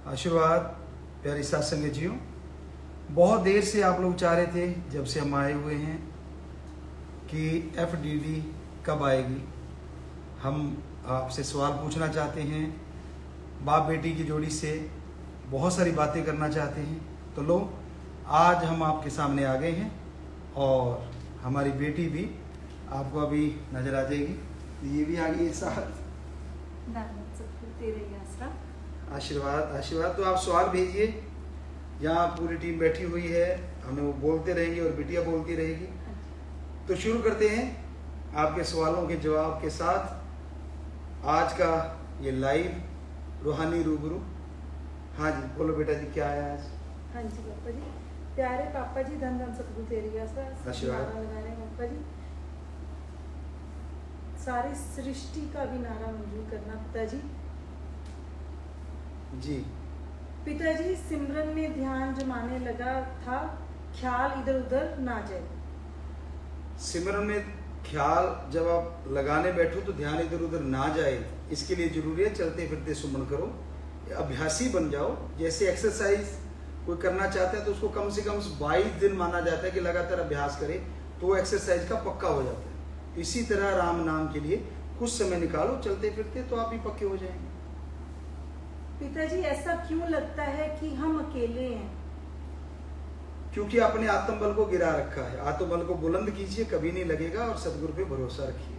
आशीर्वाद प्यारी साथ संगतियों, बहुत देर से आप लोग चाह रहे थे जब से हम आए हुए हैं कि FDD कब आएगी। हम आपसे सवाल पूछना चाहते हैं, बाप बेटी की जोड़ी से बहुत सारी बातें करना चाहते हैं। तो लो, आज हम आपके सामने आ गए हैं और हमारी बेटी भी आपको अभी नजर आ जाएगी। ये भी आ गई साथ। आशीर्वाद आशीर्वाद। तो आप सवाल भेजिए, यहाँ पूरी टीम बैठी हुई है, हमें वो बोलते रहेंगे और बिटिया बोलती रहेगी। तो शुरू करते हैं आपके सवालों के जवाब के साथ आज का ये लाइव रूहानी रूबरू। हाँ जी, बोलो बेटा जी, क्या आया आज? हाँ जी पापा जी, प्यारे पापा जी, धन धन सतगुरु तेरी आशीर्वाद लगा रहे हैं पापा जी। सारी सृष्टि का भी नारा मंजूर करना पिताजी। जी पिताजी, सिमरन में ध्यान जमाने लगा था, ख्याल इधर उधर ना जाए। सिमरन में ख्याल जब आप लगाने बैठो तो ध्यान इधर उधर ना जाए, इसके लिए जरूरी है चलते फिरते सुमन करो, अभ्यासी बन जाओ। जैसे एक्सरसाइज कोई करना चाहता है तो उसको कम से कम 22 दिन माना जाता है कि लगातार अभ्यास करे तो एक्सरसाइज का पक्का हो जाता है। इसी तरह राम नाम के लिए कुछ समय निकालो चलते फिरते, तो आप ही पक्के हो जाएंगे। पिताजी, ऐसा क्यों लगता है कि हम अकेले हैं? क्योंकि आपने आत्मबल को गिरा रखा है। आत्मबल को बुलंद कीजिए, कभी नहीं लगेगा, और सदगुरु पे भरोसा रखिए।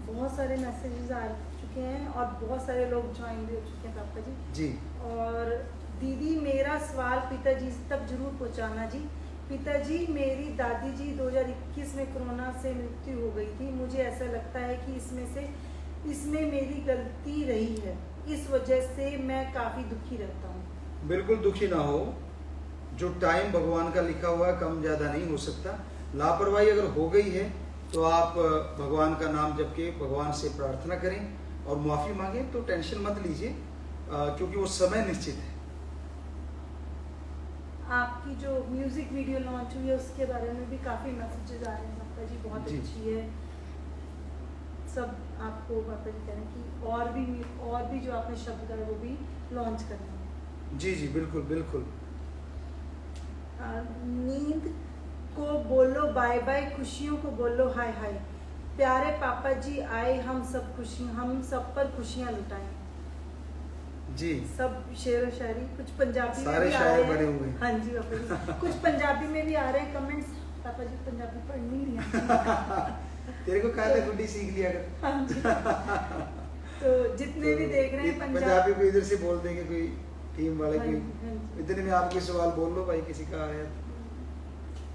बहुत सारे मैसेजेस आ चुके हैं और बहुत सारे लोग ज्वाइन भी हो चुके हैं पापा जी। और दीदी, मेरा सवाल पिताजी तक जरूर पहुंचाना जी। पिताजी, मेरी दादी जी 2021 में कोरोना से मृत्यु हो गई थी। मुझे ऐसा लगता है कि इसमें मेरी गलती रही है, इस वजह से मैं काफी दुखी रहता हूँ। बिल्कुल दुखी ना हो, जो टाइम भगवान का लिखा हुआ है कम ज्यादा नहीं हो सकता। लापरवाही अगर हो गई है तो आप भगवान का नाम जप के भगवान से प्रार्थना करें और माफी मांगे, तो टेंशन मत लीजिए, क्योंकि वो समय निश्चित है। आपकी जो म्यूजिक वीडियो लॉन्च हुई है उसके बारे में भी काफी मैसेजेस आ रहे हैं पापा जी, बहुत अच्छी है। सब आपको पापा जी कह रहे हैं कि और भी जो आपने शब्द गाए वो भी लॉन्च करना है। जी जी, बिल्कुल बिल्कुल। नींद को बोलो बाय बाय, खुशियों को बोलो हाय हाय। प्यारे पापा जी आए, हम सब पर खुशियां लुटाएं। जी, सब शेर व शायरी, कुछ पंजाबी सारे में भी आ शायर रहे बने हैं। हुए हैं। हाँ जी पापा जी, कुछ पंजाबी में भी आ रहे हैं कमेंट्स। पापा जी पंजाबी पढ़नी नहीं आती। तेरे को कहा था गुड्डी सीख लिया कर। हाँ जी। तो जितने भी देख रहे हैं पंजाबी को इधर से बोल देंगे, कोई टीम वाले हाँ कोई जी, हाँ जी। इतने में आप कोई सवाल बोल लो भाई, किसी का आया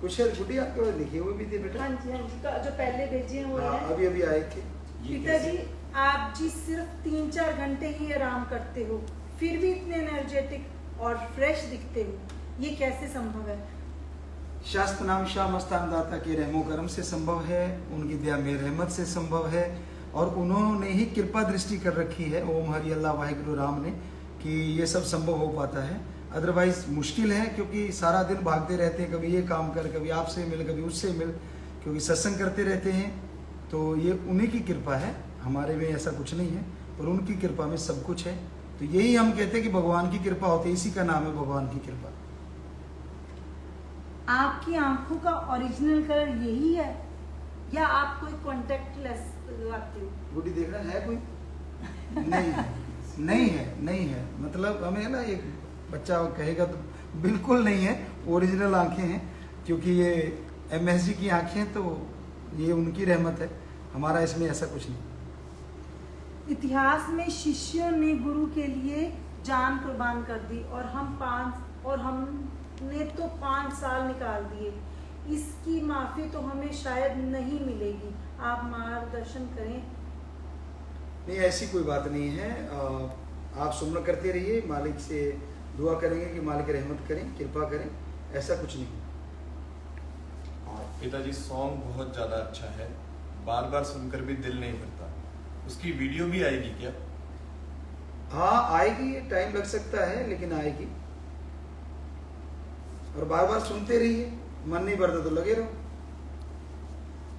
कुछ है। गुड्डी आपके पास लिखे हुए भी थे बेटा? हाँ जी, हाँ जी, जो पहले भेजे हैं वो हाँ, है। अभी आए थे। पिताजी, आप जी सिर्फ 3-4 घंटे ही आराम करते हो, फिर भी इतने एनर्जेटिक और फ्रेश दिखते हो, ये कैसे संभव है? शास्त्र नाम शाह मस्तान दाता के रहमो करम से संभव है, उनकी दया में रहमत से संभव है, और उन्होंने ही कृपा दृष्टि कर रखी है ओम हरि अल्लाह वाहिगुरु राम ने, कि ये सब संभव हो पाता है। अदरवाइज मुश्किल है, क्योंकि सारा दिन भागते रहते हैं, कभी ये काम कर, कभी आपसे मिल, कभी उससे मिल, क्योंकि सत्संग करते रहते हैं। तो ये उन्हीं की कृपा है, हमारे में ऐसा कुछ नहीं है, पर उनकी कृपा में सब कुछ है। तो यही हम कहते हैं कि भगवान की कृपा होती है, इसी का नाम है भगवान की कृपा। आपकी आंखों का ओरिजिनल कलर यही है या आप कोई कॉन्टेक्ट लेंस लगाते हो? गुड्डी देख रहा है कोई? नहीं है, नहीं है, नहीं है। मतलब हमें ना एक बच्चा कहेगा तो बिल्कुल नहीं है, ओरिजिनल आंखें हैं, क्योंकि ये MSG की आंखें, तो ये उनकी रहमत है, हमारा इसमें ऐसा कुछ नहीं। इतिहास में शिष्यों ने गुरु के लिए जान कुर्बान कर दी और हमने तो 5 साल निकाल दिए। इसकी माफी तो हमें शायद नहीं मिलेगी, आप मार्गदर्शन करें। नहीं, ऐसी कोई बात नहीं है। आप सुमन करते रहिए, मालिक से दुआ करेंगे कि मालिक रहमत करें, कृपा करें, ऐसा कुछ नहीं। पिताजी, सॉन्ग बहुत ज़्यादा अच्छा है, बार बार सुनकर भी दिल नहीं भरता। उसकी वीडियो भी आएगी क्या? हाँ आएगी, टाइम लग सकता है लेकिन आएगी। और बार बार सुनते रहिए, मन नहीं भरता तो लगे रहो।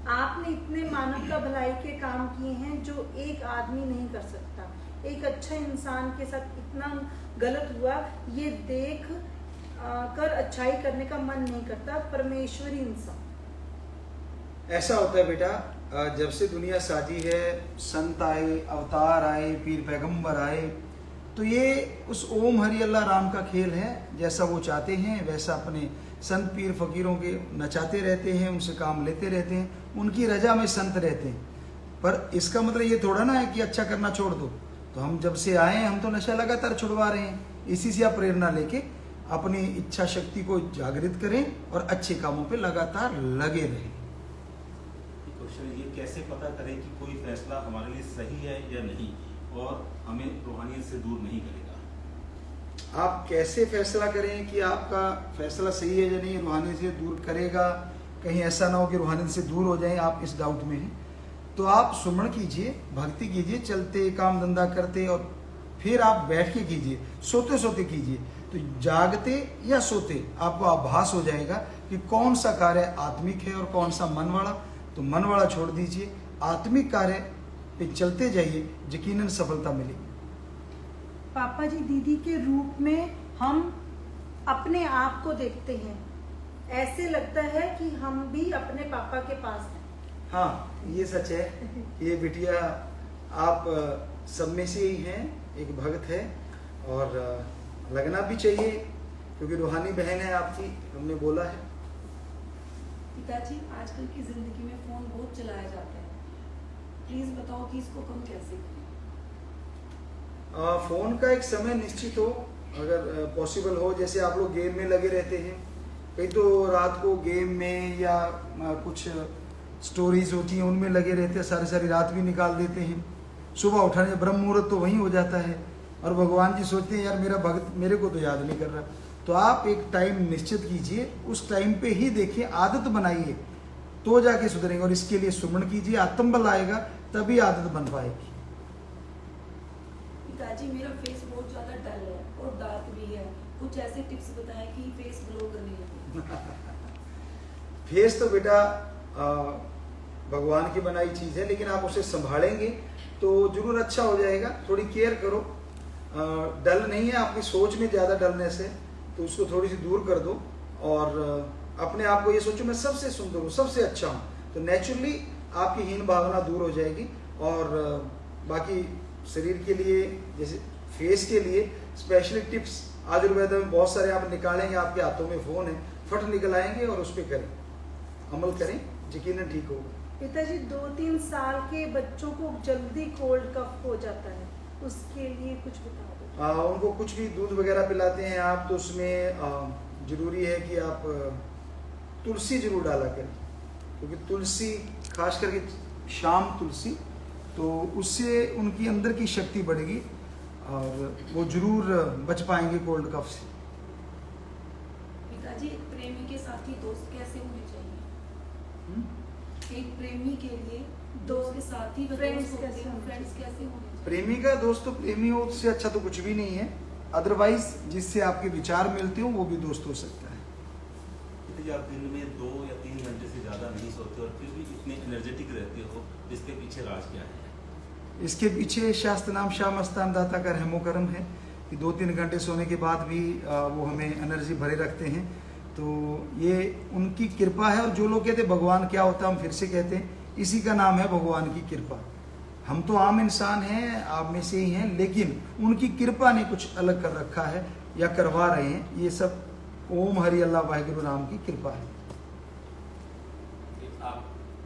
आपने इतने मानवता भलाई के काम किए हैं जो एक आदमी नहीं कर सकता। एक अच्छा इंसान के साथ इतना गलत हुआ, ये देख कर अच्छाई करने का मन नहीं करता। परमेश्वरी इंसान ऐसा होता है बेटा, जब से दुनिया साजी है, संत आए, अवतार आए, पीर पैगंबर आए, तो ये उस ओम हरि अल्लाह राम का खेल है। जैसा वो चाहते हैं वैसा अपने संत पीर फकीरों के नचाते रहते हैं, उनसे काम लेते रहते हैं, उनकी रजा में संत रहते हैं। पर इसका मतलब ये थोड़ा ना है कि अच्छा करना छोड़ दो। तो हम जब से आए हम तो नशा लगातार छुड़वा रहे हैं। इसी से आप प्रेरणा लेके अपनी इच्छा शक्ति को जागृत करें और अच्छे कामों पे लगातार लगे रहें। क्वेश्चन ये कैसे पता करें कि कोई फैसला हमारे लिए सही है या नहीं और हमें रूहानियत से दूर नहीं करेगा? आप कैसे फैसला करें कि आपका फैसला सही है या नहीं, रूहानियत से दूर करेगा? कहीं ऐसा ना हो कि रूहानियत से दूर हो जाएं, आप इस डाउट में हैं। तो आप सुमरण कीजिए, भक्ति कीजिए, चलते काम धंधा करते, और फिर आप बैठ के कीजिए, सोते सोते कीजिए। तो जागते या सोते आपको आभास हो जाएगा कि कौन सा कार्य आत्मिक है और कौन सा मन वाला। तो मन वाला छोड़ दीजिए, आत्मिक कार्य पे चलते जाइए, यकीनन सफलता मिलेगी। पापा जी, दीदी के रूप में हम अपने आप को देखते हैं, ऐसे लगता है कि हम भी अपने पापा के पास हैं। हाँ, ये सच है। ये बिटिया आप सब में से ही हैं, एक भक्त है, और लगना भी चाहिए क्योंकि रूहानी बहन है आपकी, हमने बोला है। पिताजी, आजकल की जिंदगी में फोन बहुत चलाया जाता है, प्लीज बताओ कि इसको कम कैसे करें? फोन का एक समय निश्चित हो, अगर पॉसिबल हो। जैसे आप लोग गेम में लगे रहते हैं, कई तो रात को गेम में या कुछ स्टोरीज होती हैं उनमें लगे रहते हैं, सारी सारी रात भी निकाल देते हैं। सुबह उठाने ब्रह्म मुहूर्त तो वहीं हो जाता है, और भगवान जी सोचते हैं यार मेरा भक्त मेरे को तो याद नहीं कर रहा। तो आप एक टाइम निश्चित कीजिए, उस टाइम पे ही देखिए, आदत बनाइए, तो जाके सुधरेंगे। और इसके लिए सुमरण कीजिए, आत्मबल आएगा, तभी आदत बन पाएगी। पिताजी, मेरा फेस बहुत ज्यादा डल है और डार्क भी है, कुछ ऐसे टिप्स बताएं कि फेस ग्लो करने लगे। फेस तो बेटा भगवान की बनाई चीज है, लेकिन आप उसे संभालेंगे तो जरूर अच्छा हो जाएगा। थोड़ी केयर करो। डल नहीं है, आपकी सोच में ज्यादा डलनेस है, तो उसको थोड़ी सी दूर कर दो, और अपने आप को ये सोचो मैं सबसे सुंदर हूँ, सबसे अच्छा हूँ। तो नेचुरली आपकी हीन भावना दूर हो जाएगी। और बाकी शरीर के लिए, जैसे फेस के लिए स्पेशली टिप्स आयुर्वेद में बहुत सारे आप निकालेंगे, आपके हाथों में फोन है, फट निकल आएंगे, और उस पर करें, अमल करें, यकीनन ठीक होगा। पिताजी, 2-3 साल के बच्चों को जल्दी कोल्ड कफ हो जाता है, उसके लिए कुछ बता दो। उनको कुछ भी दूध वगैरह पिलाते हैं आप, तो उसमें जरूरी है कि आप तुलसी जरूर डाला करें, क्योंकि तुलसी, खास करके शाम तुलसी, तो उससे उनकी अंदर की शक्ति बढ़ेगी और वो जरूर बच पाएंगे कोल्ड कफ से। पिताजी, एक प्रेमी के साथी दोस्त कैसे होने चाहिए? एक प्रेमी के लिए दोस्त के साथी फ्रेंड्स कैसे कैसे होने चाहिए? प्रेमी का दोस्त तो प्रेमी हो, उससे अच्छा तो कुछ भी नहीं है। अदरवाइज जिससे आपके विचार मिलते हो वो भी दोस्त हो सकता है। आप दिन में 2 या 3 घंटे से ज़्यादा नहीं सोते और फिर भी इतने एनर्जेटिक रहते हो, इसके पीछे राज क्या है? इसके पीछे शास्त्र नाम शाह मस्तान दाता का रहमो करम है कि 2-3 घंटे सोने के बाद भी वो हमें एनर्जी भरे रखते हैं। तो ये उनकी कृपा है। और जो लोग कहते हैं भगवान क्या होता है, हम फिर से कहते हैं इसी का नाम है भगवान की कृपा। हम तो आम इंसान हैं, आप में से ही हैं, लेकिन उनकी कृपा ने कुछ अलग कर रखा है या करवा रहे हैं। ये सब ओम हरि अल्लाह वाहिगुरु राम की कृपा है। आप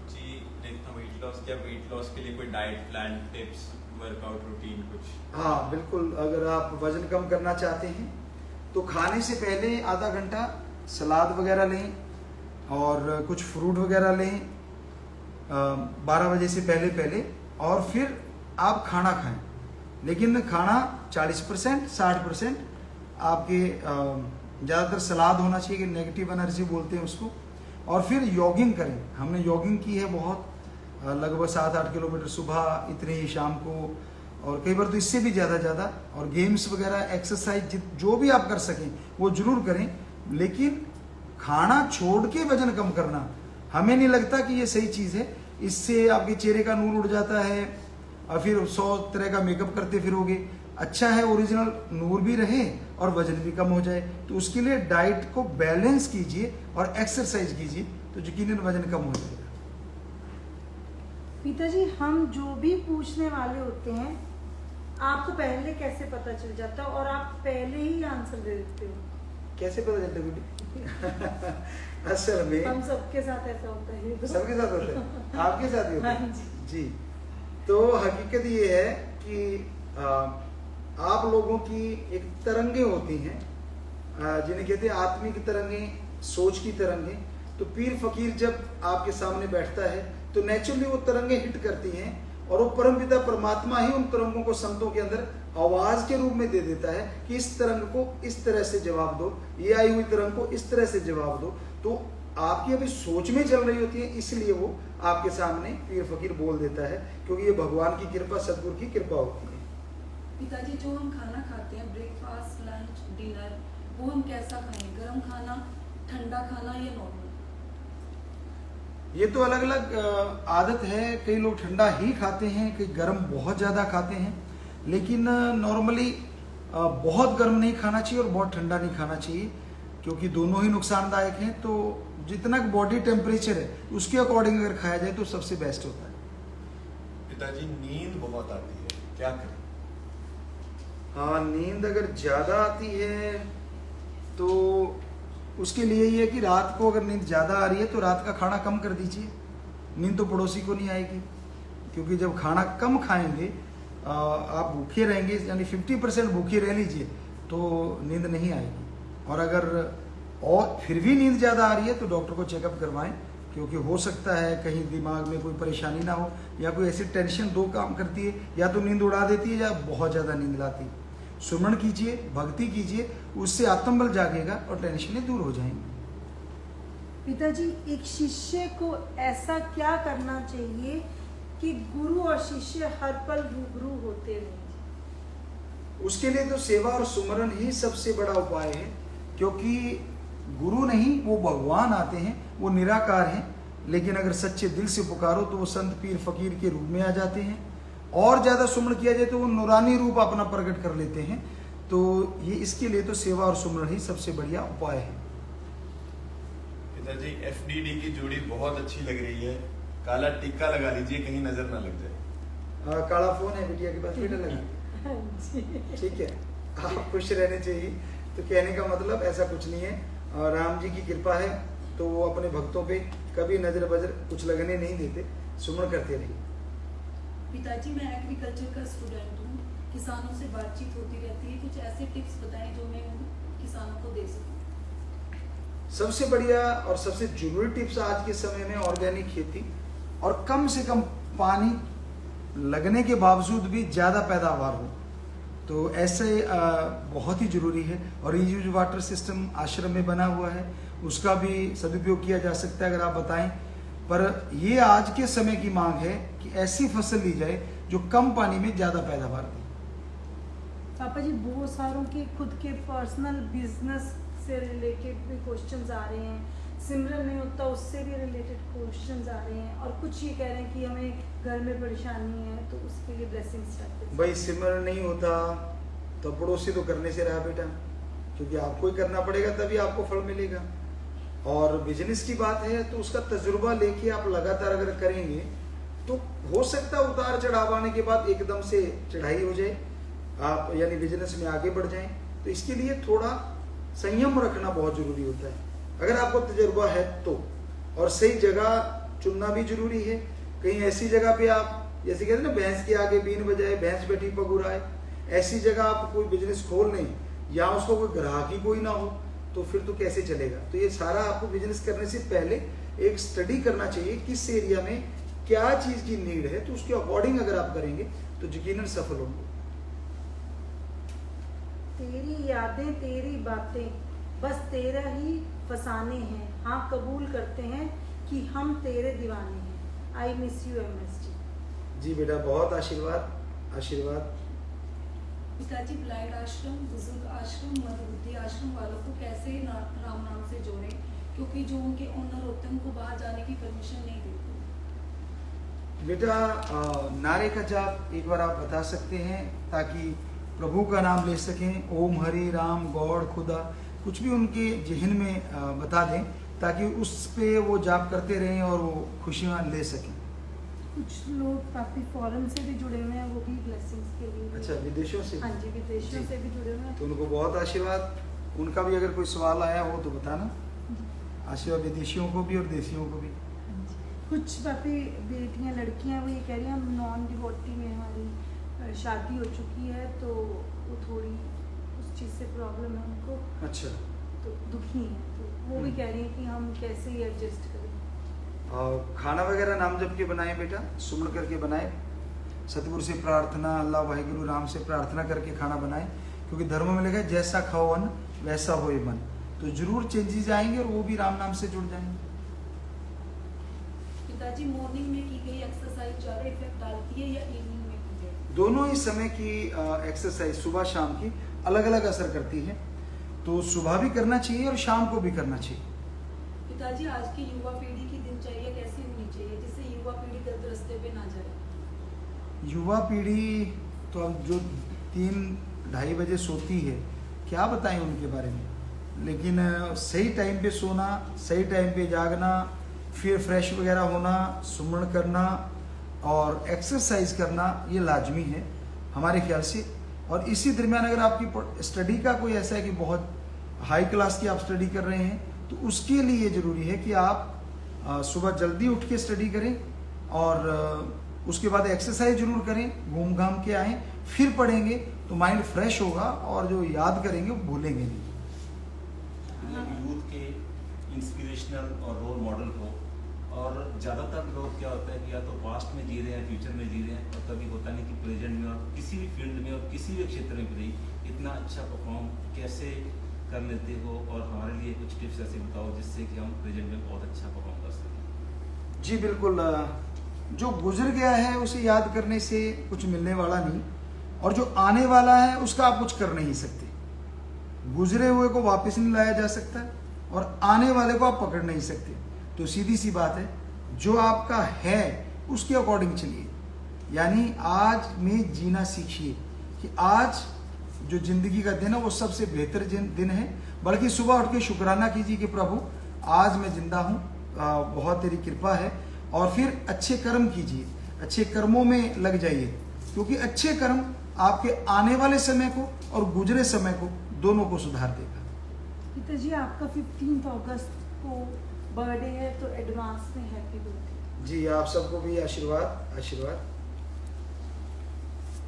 जी ने इतना वेट लॉस किया, वेट लॉस के लिए कोई diet plan, tips, workout routine कुछ? हाँ बिल्कुल, अगर आप वजन कम करना चाहते हैं तो खाने से पहले आधा घंटा सलाद वगैरह लें और कुछ फ्रूट वगैरह लें 12 बजे से पहले, और फिर आप खाना खाएं। लेकिन खाना 40%, 60% आपके ज़्यादातर सलाद होना चाहिए, कि नेगेटिव एनर्जी बोलते हैं उसको। और फिर जॉगिंग करें। हमने जॉगिंग की है बहुत, लगभग 7-8 किलोमीटर सुबह, इतने ही शाम को, और कई बार तो इससे भी ज़्यादा। और गेम्स वगैरह, एक्सरसाइज जो भी आप कर सकें वो जरूर करें। लेकिन खाना छोड़ के वजन कम करना हमें नहीं लगता कि ये सही चीज़ है। इससे आपके चेहरे का नूर उड़ जाता है, और फिर 100 तरह का मेकअप करते फिरोगे। अच्छा है ओरिजिनल नूर भी रहे और वजन भी कम हो जाए। तो उसके लिए डाइट को बैलेंस कीजिए और एक्सरसाइज कीजिए, तो यकीनन वजन कम हो जाएगा। पिताजी, हम जो भी पूछने वाले होते हैं आपको पहले कैसे पता चल जाता है और आप पहले ही आंसर दे देते हो? कैसे पता चलता है बेटी? असल में हम सबके साथ ऐसा होता है। सबके साथ होता है, आपके साथ ही होता है? हाँ जी। जी। तो हकीकत ये है कि आप लोगों की एक तरंगे होती हैं, जिन्हें कहते हैं आत्मिक तरंगे, सोच की तरंगे। तो पीर फकीर जब आपके सामने बैठता है तो नेचुरली वो तरंगे हिट करती हैं और वो परमपिता परमात्मा ही उन तरंगों को संतों के अंदर आवाज के रूप में दे देता है कि इस तरंग को इस तरह से जवाब दो, ये आई हुई तरंग को इस तरह से जवाब दो। तो आपकी अभी सोच में चल रही होती है, इसलिए वो आपके सामने पीर फकीर बोल देता है, क्योंकि ये भगवान की कृपा, सदगुरु की कृपा होती है। पिताजी, जो हम खाना खाते हैं, ब्रेकफास्ट, लंच, डिनर, वो हम कैसा खाएं? गर्म खाना, ठंडा खाना या नॉर्मल? ये तो अलग अलग आदत है। कई लोग ठंडा ही खाते हैं, कई गर्म बहुत ज़्यादा खाते हैं। लेकिन नॉर्मली बहुत गर्म नहीं खाना चाहिए और बहुत ठंडा नहीं खाना चाहिए, क्योंकि दोनों ही नुकसानदायक हैं। तो जितना बॉडी टेम्परेचर है उसके अकॉर्डिंग अगर खाया जाए तो सबसे बेस्ट होता है। पिताजी, नींद बहुत आती है, क्या करें? हाँ, नींद अगर ज़्यादा आती है तो उसके लिए ये है कि रात को अगर नींद ज़्यादा आ रही है तो रात का खाना कम कर दीजिए। नींद तो पड़ोसी को नहीं आएगी, क्योंकि जब खाना कम खाएंगे आप भूखे रहेंगे, यानी 50% भूखे रह लीजिए तो नींद नहीं आएगी। और अगर और फिर भी नींद ज़्यादा आ रही है तो डॉक्टर को चेकअप करवाएं, क्योंकि हो सकता है कहीं दिमाग में कोई परेशानी ना हो, या कोई ऐसी टेंशन दो काम करती है, या तो नींद उड़ा देती है या बहुत ज़्यादा नींद लाती है। सुमरण कीजिए, भक्ति कीजिए, उससे आत्मबल जागेगा और टेंशनें दूर हो जाएंगी। पिताजी, एक शिष्य को ऐसा क्या करना चाहिए कि गुरु और शिष्य हर पल रूबरू होते रहें? उसके लिए तो सेवा और सुमरण ही सबसे बड़ा उपाय है, क्योंकि गुरु नहीं, वो भगवान आते हैं, वो निराकार हैं। लेकिन अगर सच्चे दिल से पुकारो तो वो संत पीर फकीर के रूप में आ जाते हैं। और ज़्यादा सुमरण किया जाए तो वो नूरानी रूप अपना प्रकट कर लेते हैं। तो ये इसके लिए तो सेवा और सुमरण ही सबसे बढ़िया उपाय है। पिताजी, FDD की जोड़ी बहुत अच्छी लग रही है, काला टिक्का लगा लीजिए, कहीं नजर ना लग जाए। काला फोन है बिटिया के पास, बेटा लगा। ठीक है, आप खुश रहने चाहिए। तो कहने का मतलब ऐसा कुछ नहीं है, और राम जी की कृपा है तो वो अपने भक्तों पे कभी नजर बजर कुछ लगने नहीं देते। सुमरण करते रहिए। पिताजी, मैं एग्रीकल्चर का स्टूडेंट हूँ, किसानों से बातचीत होती रहती है, कुछ ऐसे टिप्स बताएं जो मैं उन किसानों को दे सकूं। सबसे बढ़िया और सबसे जरूरी टिप्स आज के समय में ऑर्गेनिक खेती और कम से कम पानी लगने के बावजूद भी ज़्यादा पैदावार हो, तो ऐसे बहुत ही जरूरी है। और रीयूज वाटर सिस्टम आश्रम में बना हुआ है, उसका भी सदुपयोग किया जा सकता है अगर आप बताएं। पर ये आज के समय की मांग है कि ऐसी फसल ली जाए जो कम पानी में ज़्यादा पैदावार दे। पापा जी, बहुत सारों के खुद के पर्सनल बिजनेस से रिलेटेड भी क्वेश्चंस आ रहे हैं, सिमरन नहीं होता उससे भी रिलेटेड क्वेश्चंस आ रहे हैं, और कुछ ये कह रहे हैं कि हमें घर में परेशानी है तो उसके लिए ब्लेसिंग्स चाहते हैं। भाई, सिमरन नहीं होता तो पड़ोसी तो करने से रहा बेटा, क्योंकि आपको ही करना पड़ेगा तभी आपको फल मिलेगा। और बिजनेस की बात है तो उसका तजुर्बा लेके आप लगातार अगर करेंगे तो हो सकता है उतार चढ़ाव आने के बाद एकदम से चढ़ाई हो जाए, आप यानी बिजनेस में आगे बढ़ जाएं। तो इसके लिए थोड़ा संयम रखना बहुत जरूरी होता है अगर आपको तजुर्बा है तो। और सही जगह चुनना भी जरूरी है। कहीं ऐसी जगह पे आप, जैसे कहते हैं ना, भैंस के आगे बीन बजाए भैंस बैठी पगुराए, ऐसी जगह आप कोई बिजनेस खोल नहीं, या उसको कोई ग्राहक ही कोई ना हो, तो फिर तो कैसे चलेगा। तो ये सारा आपको बिजनेस करने से पहले एक स्टडी करना चाहिए, किस एरिया में क्या चीज की नीड है, तो उसके अकॉर्डिंग अगर आप करेंगे तो यकीनन सफल होंगे। तेरी यादें तेरी बातें बस तेरा ही फसाने हैं, हाँ कबूल करते हैं कि हम तेरे दीवाने हैं। आई मिस यू MS जी बेटा, बहुत आशीर्वाद आशीर्वाद। पिताजी, ब्लाइंड आश्रम, बुजुर्ग आश्रम, मंदबुद्धि आश्रम वालों को कैसे राम नाम से जोड़ें, क्योंकि जो उनके ओनर होते हैं उनको बाहर जाने की परमिशन नहीं देते। बेटा नारे का जाप एक बार आप बता सकते हैं ताकि प्रभु का नाम ले सकें। ओम हरि राम गॉड खुदा कुछ भी उनके जहन में बता दें ताकि उस पे वो जाप करते रहें और वो खुशियाँ ले सकें। कुछ लोग काफी फॉरेन से भी जुड़े हुए हैं, वो भी ब्लेसिंग्स के लिए। अच्छा, विदेशों से? हाँ जी, विदेशों से भी जुड़े हुए हैं। तो उनको बहुत आशीर्वाद। उनका भी अगर कोई सवाल आया हो तो बताना। आशीर्वाद विदेशियों को भी और देशियों को भी। कुछ पापी बेटियां लड़कियां वो ये कह रही हैं हम नॉन डिवोटी में हमारी शादी हो चुकी है तो वो थोड़ी उस चीज़ से प्रॉब्लम है उनको। अच्छा, तो दुखी हैं, तो वो भी कह रही हैं कि हम कैसे ही एडजस्ट करें। और खाना वगैरह नाम जप के बनाए बेटा, सुमन करके बनाए, सतगुरु से प्रार्थना, अल्लाह वाहिगुरु राम से प्रार्थना करके खाना बनाए, क्योंकि धर्म में लिखा है जैसा खाओ अन्न वैसा होए मन। तो जरूर चेंजेस आएंगे और वो भी राम नाम से जुड़ जाएंगे। पिताजी मॉर्निंग में की गई एक्सरसाइज ज्यादा इफेक्ट डालती है या इवनिंग में की गई? दोनों ही समय की एक्सरसाइज सुबह शाम की अलग अलग असर करती है, तो सुबह भी करना चाहिए और शाम को भी करना चाहिए। पिताजी आज की युवा पीढ़ी की दिनचर्या कैसी होनी चाहिए जिससे युवा पीढ़ी गलत रास्ते पे ना जाए? युवा पीढ़ी तो अब जो 3-2:30 बजे सोती है, क्या बताएं उनके बारे में। लेकिन सही टाइम पे सोना, सही टाइम पे जागना, फिर फ्रेश वगैरह होना, सुमन करना और एक्सरसाइज करना ये लाजमी है हमारे ख्याल से। और इसी दरमियान अगर आपकी स्टडी का कोई ऐसा है कि बहुत हाई क्लास की आप स्टडी कर रहे हैं तो उसके लिए ज़रूरी है कि आप सुबह जल्दी उठ के स्टडी करें और उसके बाद एक्सरसाइज जरूर करें, घूम घाम के आएँ, फिर पढ़ेंगे तो माइंड फ्रेश होगा और जो याद करेंगे वो भूलेंगे नहीं। यूथ के इंस्पिरेशनल और रोल मॉडल हो, और ज़्यादातर लोग क्या होता है कि या तो पास्ट में जी रहे हैं, फ्यूचर में जी रहे हैं, और कभी होता नहीं कि प्रेजेंट में और किसी भी फील्ड में और किसी भी क्षेत्र में भी इतना अच्छा परफॉर्म कैसे कर लेते हो, और हमारे लिए कुछ टिप्स ऐसे बताओ जिससे कि हम प्रेजेंट में बहुत अच्छा परफॉर्म कर सकें। जी बिल्कुल, जो गुजर गया है उसे याद करने से कुछ मिलने वाला नहीं, और जो आने वाला है उसका आप कुछ कर नहीं सकते। गुजरे हुए को वापस नहीं लाया जा सकता और आने वाले को आप पकड़ नहीं सकते। तो सीधी सी बात है, जो आपका है उसके अकॉर्डिंग चलिए। यानी आज में जीना सीखिए कि आज जो जिंदगी का दिन है वो सबसे बेहतर दिन है। बल्कि सुबह उठ के शुक्राना कीजिए कि प्रभु आज मैं जिंदा हूँ, बहुत तेरी कृपा है। और फिर अच्छे कर्म कीजिए, अच्छे कर्मों में लग जाइए, क्योंकि अच्छे कर्म आपके आने वाले समय को और गुजरे समय को दोनों को सुधार देगा। पिताजी आपका 15 अगस्त को बर्थडे है तो एडवांस में हैप्पी बर्थडे। जी आप सबको भी आशीर्वाद आशीर्वाद।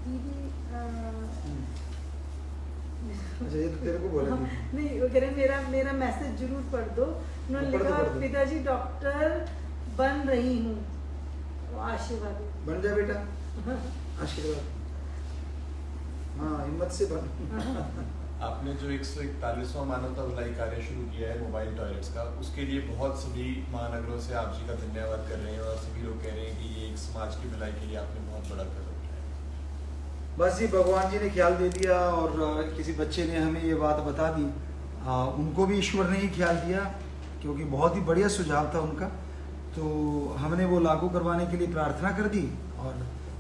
दीदी अच्छा ये तो तेरे को बोला नहीं, वो कह रहे मेरा मैसेज जरूर पढ़ दो। उन्होंने लिखा पिताजी डॉक्टर बन रही हूँ, आशीर्वाद। बन जा बेटा, आशीर्वाद। हाँ हिम्मत से बन। आपने जो 141वां मानवता भलाई कार्य शुरू किया है मोबाइल टॉयलेट्स का, उसके लिए बहुत सभी महानगरों से आप जी का धन्यवाद कर रहे हैं, और सभी लोग कह रहे हैं कि ये एक समाज की भलाई के लिए आपने बहुत बड़ा कदम उठाया। बस जी भगवान जी ने ख्याल दे दिया और किसी बच्चे ने हमें ये बात बता दी, उनको भी ईश्वर ने ही ख्याल दिया, क्योंकि बहुत ही बढ़िया सुझाव था उनका। तो हमने वो लागू करवाने के लिए प्रार्थना कर दी और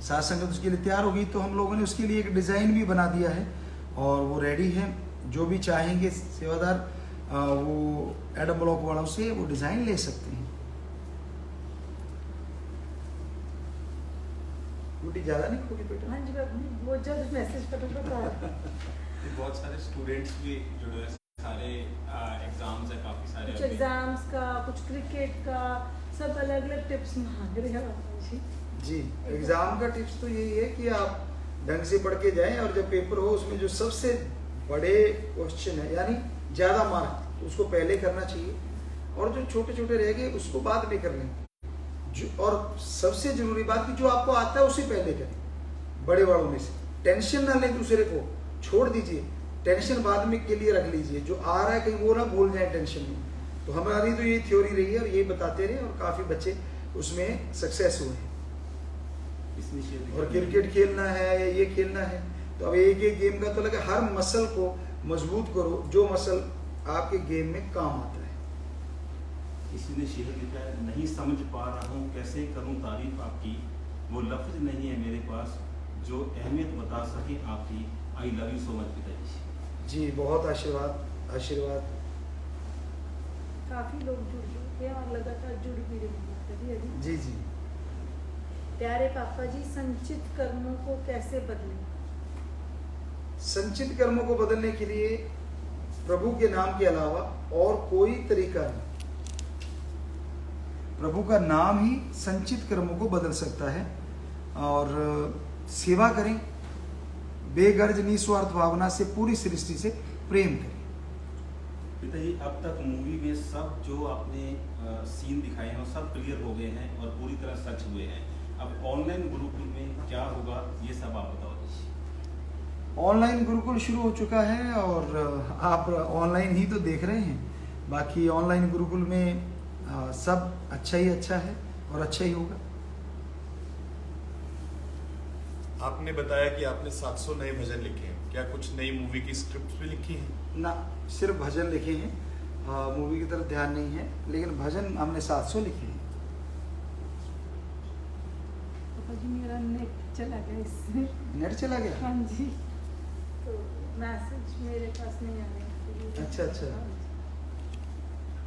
साथ संगत उसके लिए तैयार हो गई। तो हम लोगों ने उसके लिए एक डिज़ाइन भी बना दिया है और वो रेडी है। जो भी चाहेंगे सेवादार वो एडम ब्लॉक वालों से वो डिज़ाइन ले सकते हैं। ड्यूटी ज़्यादा नहीं होगी बेटा? हाँ जी बहुत जल्द मैसेज पता बहुत सारे स्टूडेंट्स भी जुड़े हैं, सारे एग्जाम्स है, काफ़ी सारे कुछ एग्जाम्स का, कुछ क्रिकेट का, सब अलग अलग टिप्स मांग रहे हैं जी। एग्ज़ाम का टिप्स तो यही है कि आप ढंग से पढ़ के जाएं और जब पेपर हो उसमें जो सबसे बड़े क्वेश्चन है यानी ज़्यादा मार्क उसको पहले करना चाहिए, और जो छोटे छोटे रह गए उसको बाद में कर लें। और सबसे जरूरी बात कि जो आपको आता है उसे पहले करें, बड़े वालों में से। टेंशन ना लें दूसरे को, छोड़ दीजिए, टेंशन बाद में के लिए रख लीजिए। जो आ रहा है कहीं वो ना भूल जाए टेंशन में। तो हमारी तो ये थ्योरी रही है और ये बताते रहे और काफ़ी बच्चे उसमें सक्सेस हुए हैं। और क्रिकेट खेलना है या ये खेलना है तो अब एक एक गेम का तो लगे हर मसल को मजबूत करो जो मसल आपके गेम में काम आता है। किसी ने शेर लिखा है, नहीं समझ पा रहा हूँ कैसे करूँ तारीफ आपकी, वो लफ्ज़ नहीं है मेरे पास जो अहमियत बता सके आपकी। I love you so much पिताजी। जी, बहुत आशीर्वाद आशीर्वाद। काफी लोग जुड़ चुके हैं और लगातार जुड़ भी रहे हैं माता जी अभी। जी जी। प्यारे पापा जी, संचित कर्मों को कैसे बदलें? संचित कर्मों को बदलने के लिए प्रभु के नाम के अलावा और कोई तरीका नहीं। प्रभु का नाम ही संचित कर्मों को बदल सकता है। और सेवा करें, बेगर्ज निस्वार्थ भावना से पूरी सृष्टि से प्रेम करें। पिताजी, अब तक मूवी में सब जो आपने सीन दिखाए हैं वो सब क्लियर हो गए हैं और पूरी तरह सच हुए हैं। अब ऑनलाइन गुरुकुल में क्या होगा ये सब आप बताओ दीजिए। ऑनलाइन गुरुकुल शुरू हो चुका है और आप ऑनलाइन ही तो देख रहे हैं। बाकी ऑनलाइन गुरुकुल में सब अच्छा ही अच्छा है और अच्छा ही होगा। आपने बताया कि आपने 700 नए भजन लिखे हैं, क्या कुछ नई मूवी की स्क्रिप्ट भी लिखी है? ना, सिर्फ भजन लिखे हैं, मूवी की तरफ ध्यान नहीं है, लेकिन भजन हमने 700 लिखे हैं। पापा जी मेरा नेट चला गया इससे। नेट चला गया? हाँ जी। तो मैसेज मेरे पास नहीं आ रहे। अच्छा अच्छा।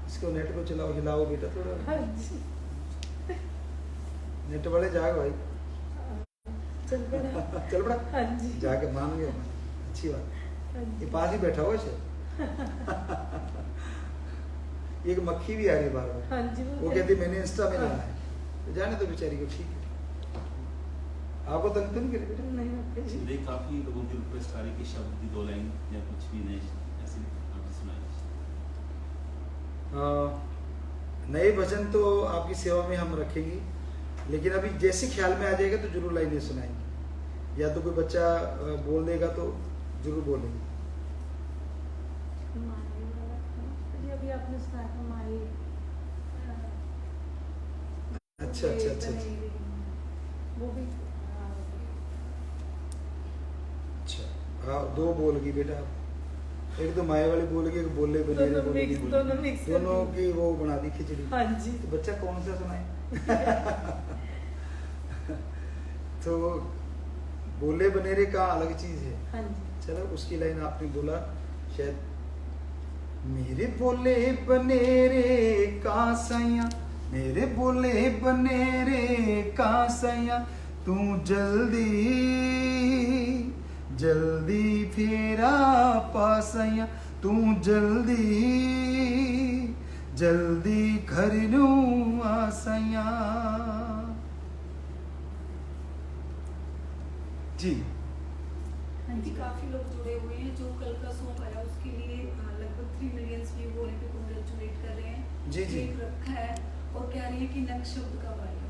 इसको नेट को चलाओ, हिलाओ बेटा थोड़ा। हाँ जी। नेट वाले जाग भाई। चल पड़ा। चल पड़ा। हाँ जी। जाके मान गया, अच्छी बात। हाँ ये जी। पास ही बैठा हुआ है। एक मक्खी भी आ रही है बार बार। हाँ जी। वो कहती मैंने इंस्टा में जाना है, तो जाने तो बेचारी को, ठीक है। आपको तंग तो नहीं करे बेटा? नहीं पापा जी। देख, काफी लोगों की रिक्वेस्ट आ रही कि शब्द की 2 लाइन या कुछ भी नए ऐसे आप सुनाइए। नए भजन तो आपकी सेवा में हम रखेंगे, लेकिन अभी जैसे ख्याल में आ जाएगा तो जरूर लाइनें सुनाएंगे। या तो कोई बच्चा बोल देगा तो जरूर बोलेंगे। माई वाला था। जी अभी आपने सुनाया था माई। अच्छा अच्छा अच्छा अच्छा। वो भी अच्छा, हाँ 2 बोल गई बेटा। एक तो माए वाली बोल गई, एक बोले बनेरे दोनों बोलेगी। मिक्स, दोनों मिक्स कर दोनों दी। की वो बना दी खिचड़ी। हाँ जी। तो बच्चा कौन सा सुनाए? तो बोले बनेरे का अलग चीज है। हाँ जी। चलो, उसकी लाइन आपने बोला शायद। मेरे बोले बनेरे का सैया, मेरे बोले बनेरे का सैया, तू जल्दी जल्दी फेरा पासैया, तू जल्दी जल्दी घर नू आसैया। जी हाँ जी, काफी लोग जुड़े हुए हैं। जो कल का सॉन्ग आया उसके लिए लगभग 3 मिलियन व्यू होने पे कांग्रेचुलेट कर रहे हैं। जी, जी। एक रखा है और कह रही है कि नेक्स्ट शब्द कब आएगा।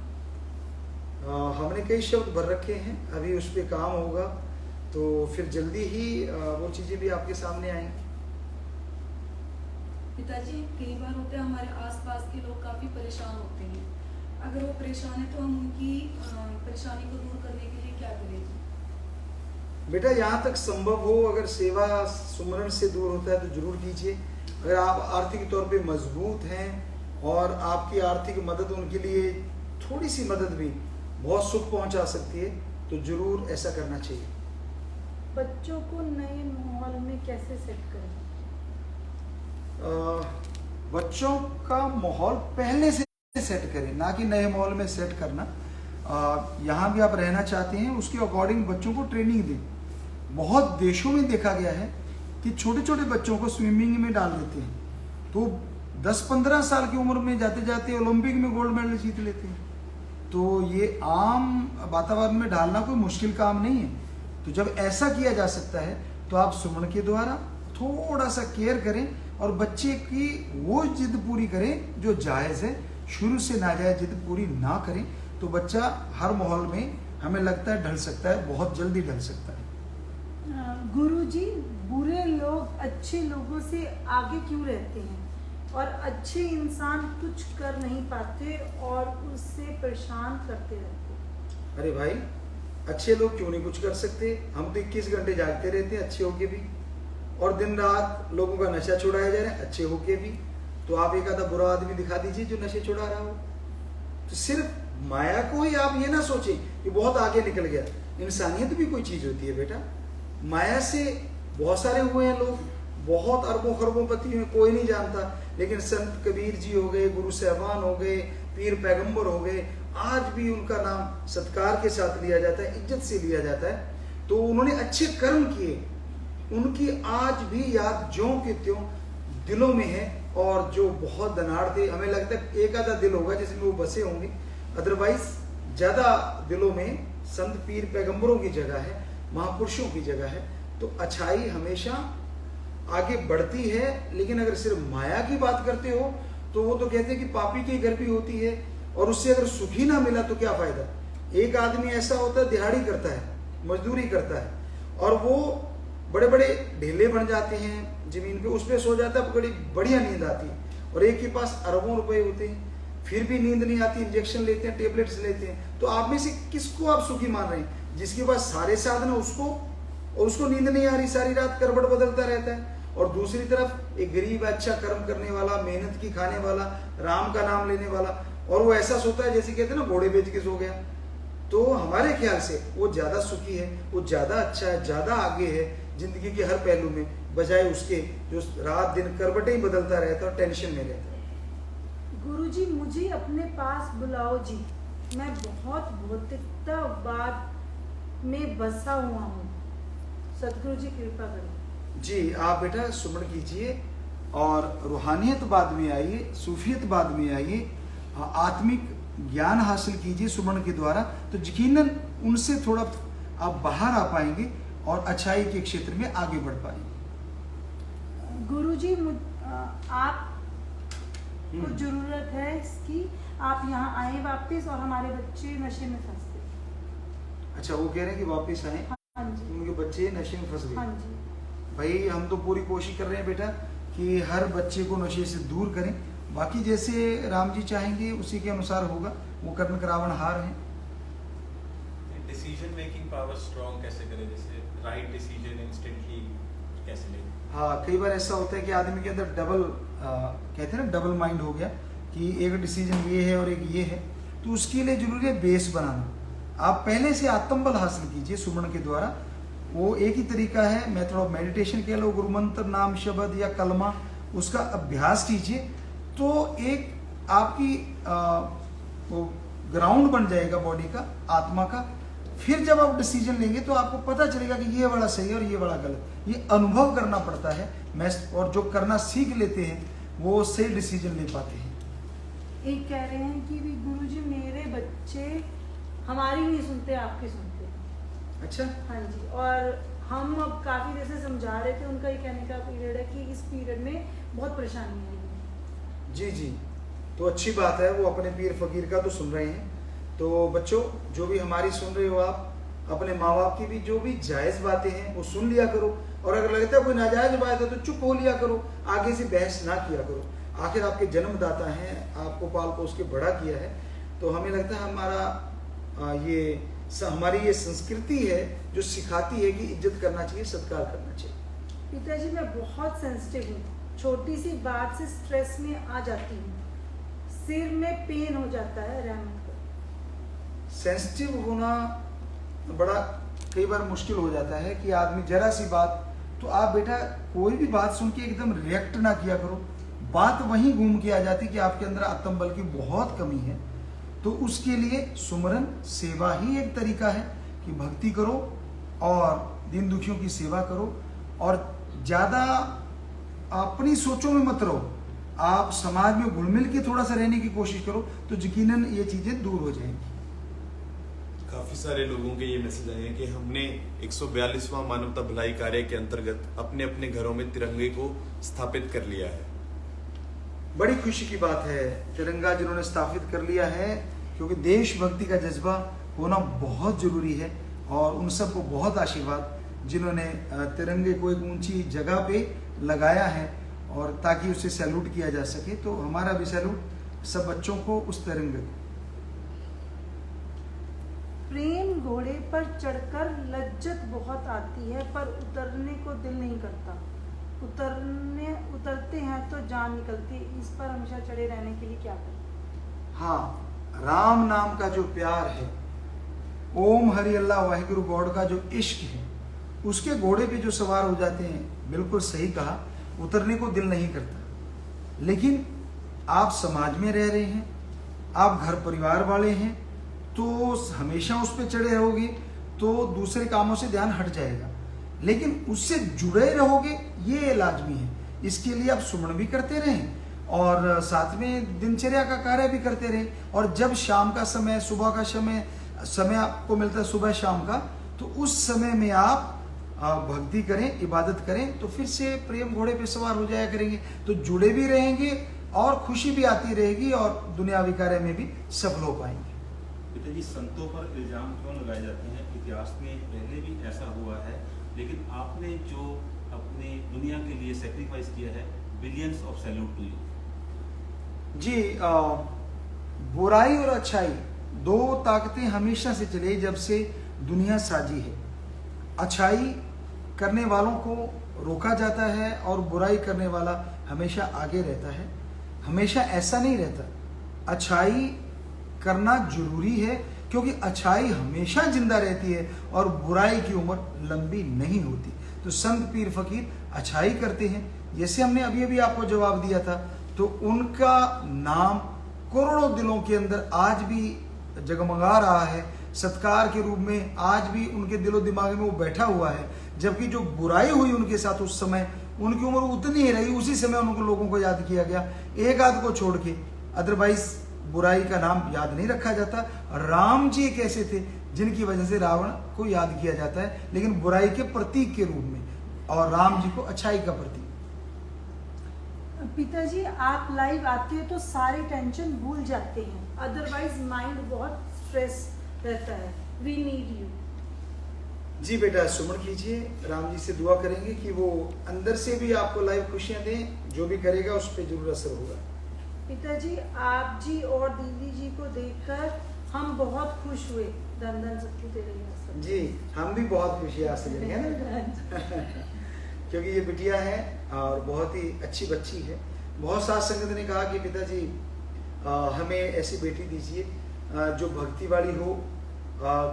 हमने कई शब्द भर रखे हैं, अभी उस पर काम होगा तो फिर जल्दी ही वो चीजें भी आपके सामने आएंगी। पिताजी, कई बार होता है हमारे आसपास के लोग काफी परेशान होते हैं। अगर वो परेशान है तो हम उनकी परेशानी को दूर करने के लिए क्या करें? बेटा, यहाँ तक संभव हो, अगर सेवा सुमरन से दूर होता है तो जरूर कीजिए। अगर आप आर्थिक तौर पे मजबूत हैं और आपकी आर्थिक मदद उनके लिए थोड़ी सी मदद भी बहुत सुख पहुंचा सकती है तो जरूर ऐसा करना चाहिए। बच्चों को नए माहौल में कैसे सेट करें? बच्चों का माहौल पहले से सेट करें, ना कि नए माहौल में सेट करना। यहाँ भी आप रहना चाहते हैं उसके अकॉर्डिंग बच्चों को ट्रेनिंग दें। बहुत देशों में देखा गया है कि छोटे छोटे बच्चों को स्विमिंग में डाल देते हैं, तो 10-15 साल की उम्र में जाते जाते ओलंपिक में गोल्ड मेडल जीत लेते हैं। तो ये आम वातावरण में डालना कोई मुश्किल काम नहीं है। तो जब ऐसा किया जा सकता है तो आप सुमन के द्वारा थोड़ा सा केयर करें और बच्चे की वो जिद पूरी करें जो जायज़ है। शुरू से नाजायज जिद पूरी ना करें तो बच्चा हर माहौल में हमें लगता है ढल सकता है, बहुत जल्दी ढल सकता है। गुरुजी, बुरे लोग अच्छे लोगों से आगे क्यों रहते हैं और अच्छे इंसान कुछ कर नहीं पाते और उससे परेशान करते रहते? अरे भाई, अच्छे लोग क्यों नहीं कुछ कर सकते? हम तो 21 घंटे जागते रहते हैं अच्छे होके भी, और दिन रात लोगों का नशा छुड़ाया जा रहा है अच्छे होके भी। तो आप एक आधा बुरा आदमी दिखा दीजिए जो नशे छुड़ा रहा हो। तो सिर्फ माया को ही आप ये ना सोचें कि बहुत आगे निकल गया। इंसानियत भी कोई चीज होती है बेटा। माया से बहुत सारे हुए हैं लोग, बहुत अरबों खरबों पति हुए, कोई नहीं जानता। लेकिन संत कबीर जी हो गए, गुरु साहबान हो गए, पीर पैगंबर हो गए, आज भी उनका नाम सत्कार के साथ लिया जाता है, इज्जत से लिया जाता है। तो उन्होंने अच्छे कर्म किए, उनकी आज भी याद ज्यों के त्यों दिलों में है। और जो बहुत धनाढ़ थे, हमें लगता है एक आधा दिल होगा जिसमें वो बसे होंगे, अदरवाइज ज्यादा दिलों में संत पीर पैगंबरों की जगह है, महापुरुषों की जगह है। तो अच्छाई हमेशा आगे बढ़ती है। लेकिन अगर सिर्फ माया की बात करते हो तो वो तो कहते हैं कि पापी के घर भी होती है, और उससे अगर सुखी ना मिला तो क्या फायदा। एक आदमी ऐसा होता है दिहाड़ी करता है, मजदूरी करता है, और वो बड़े बड़े ढेले बन जाते हैं जमीन पे, उस पर सो जाता है, बड़ी बढ़िया नींद आती है। और एक के पास अरबों रुपए होते हैं, फिर भी नींद नहीं आती, इंजेक्शन लेते हैं, टेबलेट्स लेते हैं। तो आप में से किसको आप सुखी मान रहे हैं? जिसके पास सारे साधन है उसको, और उसको नींद नहीं आ रही, सारी रात करवट बदलता रहता है। और दूसरी तरफ एक गरीब अच्छा कर्म करने वाला, मेहनत की खाने वाला, राम का नाम लेने वाला, और वो ऐसा सोता है जैसे कहते हैं ना घोड़े बेच के सो गया। तो हमारे ख्याल से वो ज्यादा सुखी है, वो ज्यादा अच्छा है, ज्यादा आगे है जिंदगी के हर पहलू में, बजाय उसके जो रात दिन करवटें ही बदलता रहता है और टेंशन में रहता है। गुरुजी मुझे अपने पास बुलाओ जी, मैं बहुत भौतिकतावाद में बसा हुआ हूँ, सदगुरु जी कृपा करें। जी आप बेटा सुमन कीजिए और रूहानियत बाद में आइए, सूफियत बाद में आइए, आत्मिक ज्ञान हासिल कीजिए सुमन के द्वारा, तो यकीनन उनसे थोड़ा आप बाहर आ पाएंगे और अच्छाई के क्षेत्र में आगे बढ़ पाएंगे। गुरुजी आप को जरूरत है इसकी, आप यहाँ आए वापस, और हमारे बच्चे नशे में फंस गए। अच्छा वो कह रहे हैं कि वापस आए, हाँ जी, उनके बच्चे नशे में फंस हाँ गए। जी। भाई हम तो पूरी कोशिश कर रहे हैं बेटा कि हर बच्चे को नशे से दूर करें, बाकी जैसे राम जी चाहेंगे उसी के अनुसार होगा। वो कर्ण करावन हार है। डिसीजन मेकिंग पावर स्ट्रॉन्ग कैसे करें, जैसे राइट डिसीजन इंस्टेंटली कैसे लें? हाँ कई बार ऐसा होता है कि आदमी के अंदर डबल कहते हैं ना, डबल माइंड हो गया कि एक डिसीजन ये है और एक ये है। तो उसके लिए जरूरी है बेस बनाना। आप पहले से आत्मबल हासिल कीजिए सुमन के द्वारा। वो एक ही तरीका है, मेथड ऑफ मेडिटेशन कह लो, गुरु मंत्र, नाम शब्द या कलमा, उसका अभ्यास कीजिए तो एक आपकी वो ग्राउंड बन जाएगा बॉडी का, आत्मा का। फिर जब आप डिसीजन लेंगे तो आपको पता चलेगा कि ये वाला सही है और ये वाला गलत। ये अनुभव करना पड़ता है, और जो करना सीख लेते हैं वो सही डिसीजन ले पाते हैं। एक कह रहे हैं कि भी गुरुजी मेरे बच्चे हमारी नहीं सुनते, आपकी सुनते हैं। अच्छा हाँ जी, और हम अब काफी देर से समझा रहे थे, उनका ये कहने का पीरियड है कि इस पीरियड में बहुत परेशानी आई है। जी जी, तो अच्छी बात है, वो अपने पीर फकीर का तो सुन रहे हैं। तो बच्चों जो भी हमारी सुन रहे हो आप, अपने माँ बाप की भी जो भी जायज़ बातें हैं वो सुन लिया करो, और अगर लगता है कोई नाजायज बात है तो चुप हो लिया करो, आगे से बहस ना किया करो। आखिर आपके जन्मदाता हैं, आपको पाल पोस के बड़ा किया है। तो हमें लगता है हमारी ये संस्कृति है जो सिखाती है कि इज्जत करना चाहिए, सत्कार करना चाहिए। पिताजी मैं बहुत सेंसिटिव हूँ, छोटी सी बात से स्ट्रेस में आ जाती हूँ, सिर में पेन हो जाता है। रहमत करो। सेंसिटिव होना बड़ा कई बार मुश्किल हो जाता है कि आदमी जरा सी बात, तो आप बेटा कोई भी बात सुन के एकदम रिएक्ट ना किया करो। बात वहीं घूम के आ जाती कि आपके अंदर आत्मबल की बहुत कमी है। तो उसके लिए सुमरन सेवा ही एक तरीका है कि भक्ति करो और दीन दुखियों की सेवा करो, और ज़्यादा अपनी सोचों में मत रहो। आप समाज में घुल मिल के थोड़ा सा रहने की कोशिश करो तो यकीनन ये चीज़ें दूर हो जाएंगी। काफ़ी सारे लोगों के ये मैसेज आए हैं कि हमने 142वां मानवता भलाई कार्य के अंतर्गत अपने अपने घरों में तिरंगे को स्थापित कर लिया है। बड़ी खुशी की बात है तिरंगा जिन्होंने स्थापित कर लिया है, क्योंकि देशभक्ति का जज्बा होना बहुत जरूरी है। और उन सबको बहुत आशीर्वाद जिन्होंने तिरंगे को एक ऊंची जगह पे लगाया है, और ताकि उसे सैल्यूट किया जा सके। तो हमारा भी सैल्यूट सब बच्चों को उस तिरंगे को। प्रेम घोड़े पर चढ़कर लज्जत बहुत आती है, पर उतरने को दिल नहीं करता। उतरते हैं तो जान निकलती है। इस पर हमेशा चढ़े रहने के लिए क्या करें? हाँ राम नाम का जो प्यार है, ओम हरि अल्लाह वाहिगुरु गॉड का जो इश्क है, उसके घोड़े पे जो सवार हो जाते हैं, बिल्कुल सही कहा, उतरने को दिल नहीं करता। लेकिन आप समाज में रह रहे हैं, आप घर परिवार वाले हैं, तो हमेशा उस पर चढ़े रहोगे तो दूसरे कामों से ध्यान हट जाएगा। लेकिन उससे जुड़े रहोगे ये लाजमी है। इसके लिए आप सुमन भी करते रहें और साथ में दिनचर्या का कार्य भी करते रहें। और जब शाम का समय, सुबह का समय आपको मिलता है सुबह शाम का, तो उस समय में आप भक्ति करें, इबादत करें, तो फिर से प्रेम घोड़े पे सवार हो जाया करेंगे। तो जुड़े भी रहेंगे और खुशी भी आती रहेगी और दुनियावी कार्य में भी सफल हो पाएंगे। पिताजी, संतों पर इल्जाम क्यों लगाए जाते हैं? इतिहास में पहले भी ऐसा हुआ है, लेकिन आपने जो अपने दुनिया के लिए सेक्रीफाइस किया है, billions of salute to you. जी, बुराई और अच्छाई दो ताकतें हमेशा से चली जब से दुनिया साजी है। अच्छाई करने वालों को रोका जाता है और बुराई करने वाला हमेशा आगे रहता है। हमेशा ऐसा नहीं रहता। अच्छाई करना जरूरी है क्योंकि अच्छाई हमेशा जिंदा रहती है और बुराई की उम्र लंबी नहीं होती। तो संत पीर फकीर अच्छाई करते हैं, जैसे हमने अभी अभी आपको जवाब दिया था, तो उनका नाम करोड़ों दिलों के अंदर आज भी जगमगा रहा है। सत्कार के रूप में आज भी उनके दिलो दिमाग में वो बैठा हुआ है। जबकि जो बुराई हुई उनके साथ उस समय, उनकी उम्र उतनी ही रही, उसी समय उनको लोगों को याद किया गया, एक आध को छोड़ के। अदरवाइज बुराई का नाम याद नहीं रखा जाता। राम जी एक ऐसे थे जिनकी वजह से रावण को याद किया जाता है, लेकिन बुराई के प्रतीक के रूप में, और राम जी को अच्छाई का प्रतीक। पिताजी, आप लाइव आते हैं तो सारे टेंशन भूल जाते हैं, अदरवाइज माइंड बहुत स्ट्रेस रहता है। We need you. जी बेटा, सुमन कीजिए, राम जी से दुआ करेंगे कि वो अंदर से भी आपको लाइव खुशियां दें। जो भी करेगा उस पर जरूर असर होगा। पिताजी, आप जी और दीदी जी को देखकर हम बहुत खुश हुए। धन धन सबको दे रही है जी, हम भी बहुत खुशी है आपसे मिलेंगे ना क्योंकि ये बिटिया है और बहुत ही अच्छी बच्ची है। बहुत साथ संगत ने कहा कि पिताजी हमें ऐसी बेटी दीजिए जो भक्ति वाली हो,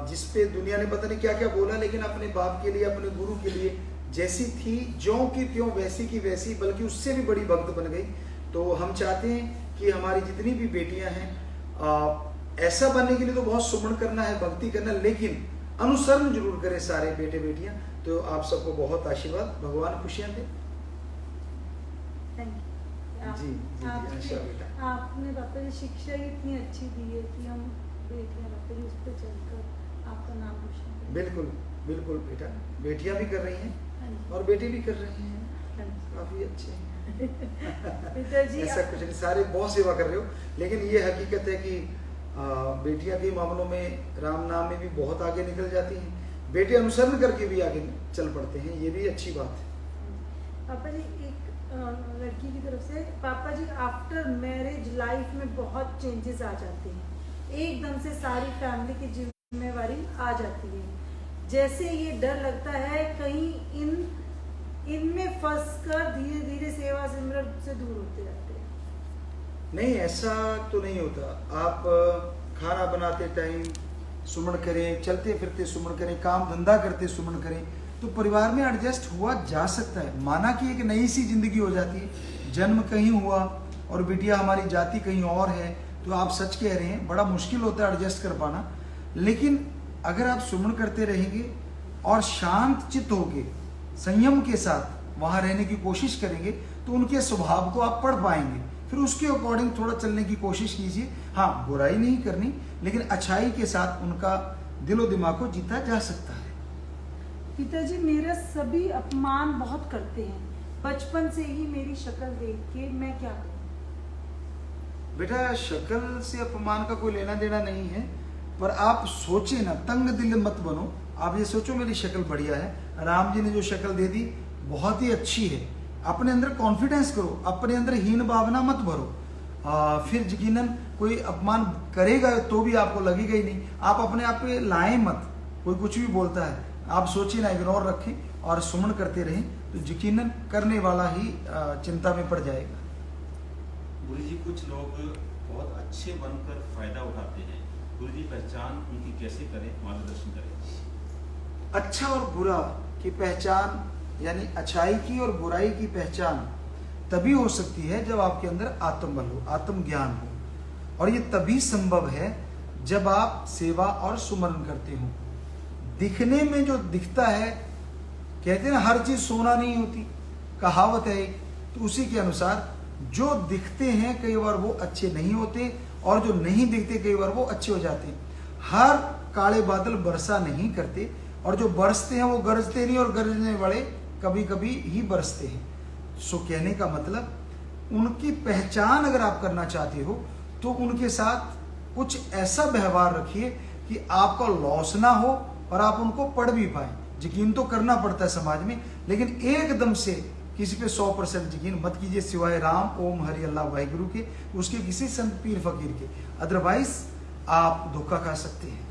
जिसपे दुनिया ने पता नहीं क्या क्या बोला, लेकिन अपने बाप के लिए, अपने गुरु के लिए जैसी थी, ज्यों की त्यों, वैसी की वैसी, बल्कि उससे भी बड़ी भक्त बन गई। तो हम चाहते हैं कि हमारी जितनी भी बेटियां हैं, ऐसा बनने के लिए तो बहुत सुमन करना है, भक्ति करना, लेकिन अनुसरण जरूर करें सारे बेटे बेटियां। तो आप सबको बहुत आशीर्वाद, भगवान खुशियां दे। जी जी, अच्छा बेटा, आपने पापा जी शिक्षा ही इतनी अच्छी दी है कि हम बेटियां पापा जी उस पर चलकर आपका नाम रोशन करें। बिल्कुल बिल्कुल बेटा, बेटियां भी कर रही हैं और बेटे भी कर रहे हैं, काफी अच्छे हैं पिताजी ऐसा कुछ नहीं, सारे बहुत सेवा कर रहे हो। लेकिन ये हकीकत है कि बेटियां के मामलों में राम नाम में भी बहुत आगे निकल जाती हैं, बेटे अनुसरण करके भी आगे चल पड़ते हैं, ये भी अच्छी बात है। पापा जी, एक लड़की की तरफ से, पापा जी आफ्टर मैरिज लाइफ में बहुत चेंजेस आ जाते हैं, एकदम से सारी फैमिली की जिम्मेवारी आ जाती है। जैसे ये डर लगता है कहीं इनमें फंस कर धीरे धीरे सेवा सिमरन से दूर होते जाते हैं। नहीं, ऐसा तो नहीं होता। आप खाना बनाते टाइम सुमन करें, चलते फिरते सुमन करें, काम धंधा करते सुमन करें, तो परिवार में एडजस्ट हुआ जा सकता है। माना कि एक नई सी जिंदगी हो जाती है। जन्म कहीं हुआ और बिटिया हमारी जाति कहीं और है, तो आप सच कह रहे हैं, बड़ा मुश्किल होता है एडजस्ट कर पाना। लेकिन अगर आप सुमन करते रहेंगे और शांत चित्त होके संयम के साथ वहां रहने की कोशिश करेंगे, तो उनके स्वभाव को आप पढ़ पाएंगे। फिर उसके अकॉर्डिंग थोड़ा चलने की कोशिश कीजिए। हाँ, बुराई नहीं करनी, लेकिन अच्छाई के साथ उनका दिलो दिमाग को जीता जा सकता है। पिताजी, मेरा सभी अपमान बहुत करते हैं, बचपन से ही मेरी शक्ल देख के, मैं क्या करूं? बेटा, शक्ल से अपमान का कोई लेना देना नहीं है, पर आप सोचे ना, तंग दिल मत बनो। आप ये सोचो मेरी शक्ल बढ़िया है, राम जी ने जो शक्ल दे दी बहुत ही अच्छी है। अपने अंदर कॉन्फिडेंस करो, अपने अंदर हीन भावना मत भरो। फिर यकीनन कोई अपमान करेगा तो भी आपको लगेगा ही नहीं। आप अपने आप पे लाएं मत, कोई कुछ भी बोलता है आप सोचिए ना, इग्नोर रखें और सुमन करते रहें, तो यकीनन करने वाला ही चिंता में पड़ जाएगा। गुरु जी, कुछ लोग बहुत अच्छे बनकर फायदा उठाते हैं, गुरु जी पहचान उनकी कैसे करें, मार्गदर्शन करें। अच्छा और बुरा की पहचान, यानी अच्छाई की और बुराई की पहचान तभी हो सकती है जब आपके अंदर आत्मबल हो, आत्मज्ञान हो, और ये तभी संभव है जब आप सेवा और सुमरन करते हो। दिखने में जो दिखता है, कहते हैं ना हर चीज सोना नहीं होती, कहावत है एक, तो उसी के अनुसार जो दिखते हैं कई बार वो अच्छे नहीं होते, और जो नहीं दिखते कई बार वो अच्छे हो जाते हैं। हर काले बादल वर्षा नहीं करते, और जो बरसते हैं वो गरजते नहीं, और गरजने वाले कभी कभी ही बरसते हैं। सो कहने का मतलब उनकी पहचान अगर आप करना चाहते हो तो उनके साथ कुछ ऐसा व्यवहार रखिए कि आपका लॉस ना हो और आप उनको पढ़ भी पाए। यकीन तो करना पड़ता है समाज में, लेकिन एकदम से किसी पे 100% यकीन मत कीजिए, सिवाय राम ओम हरि अल्लाह वाहिगुरु के, उसके किसी संत पीर फकीर के, अदरवाइज आप धोखा खा सकते हैं।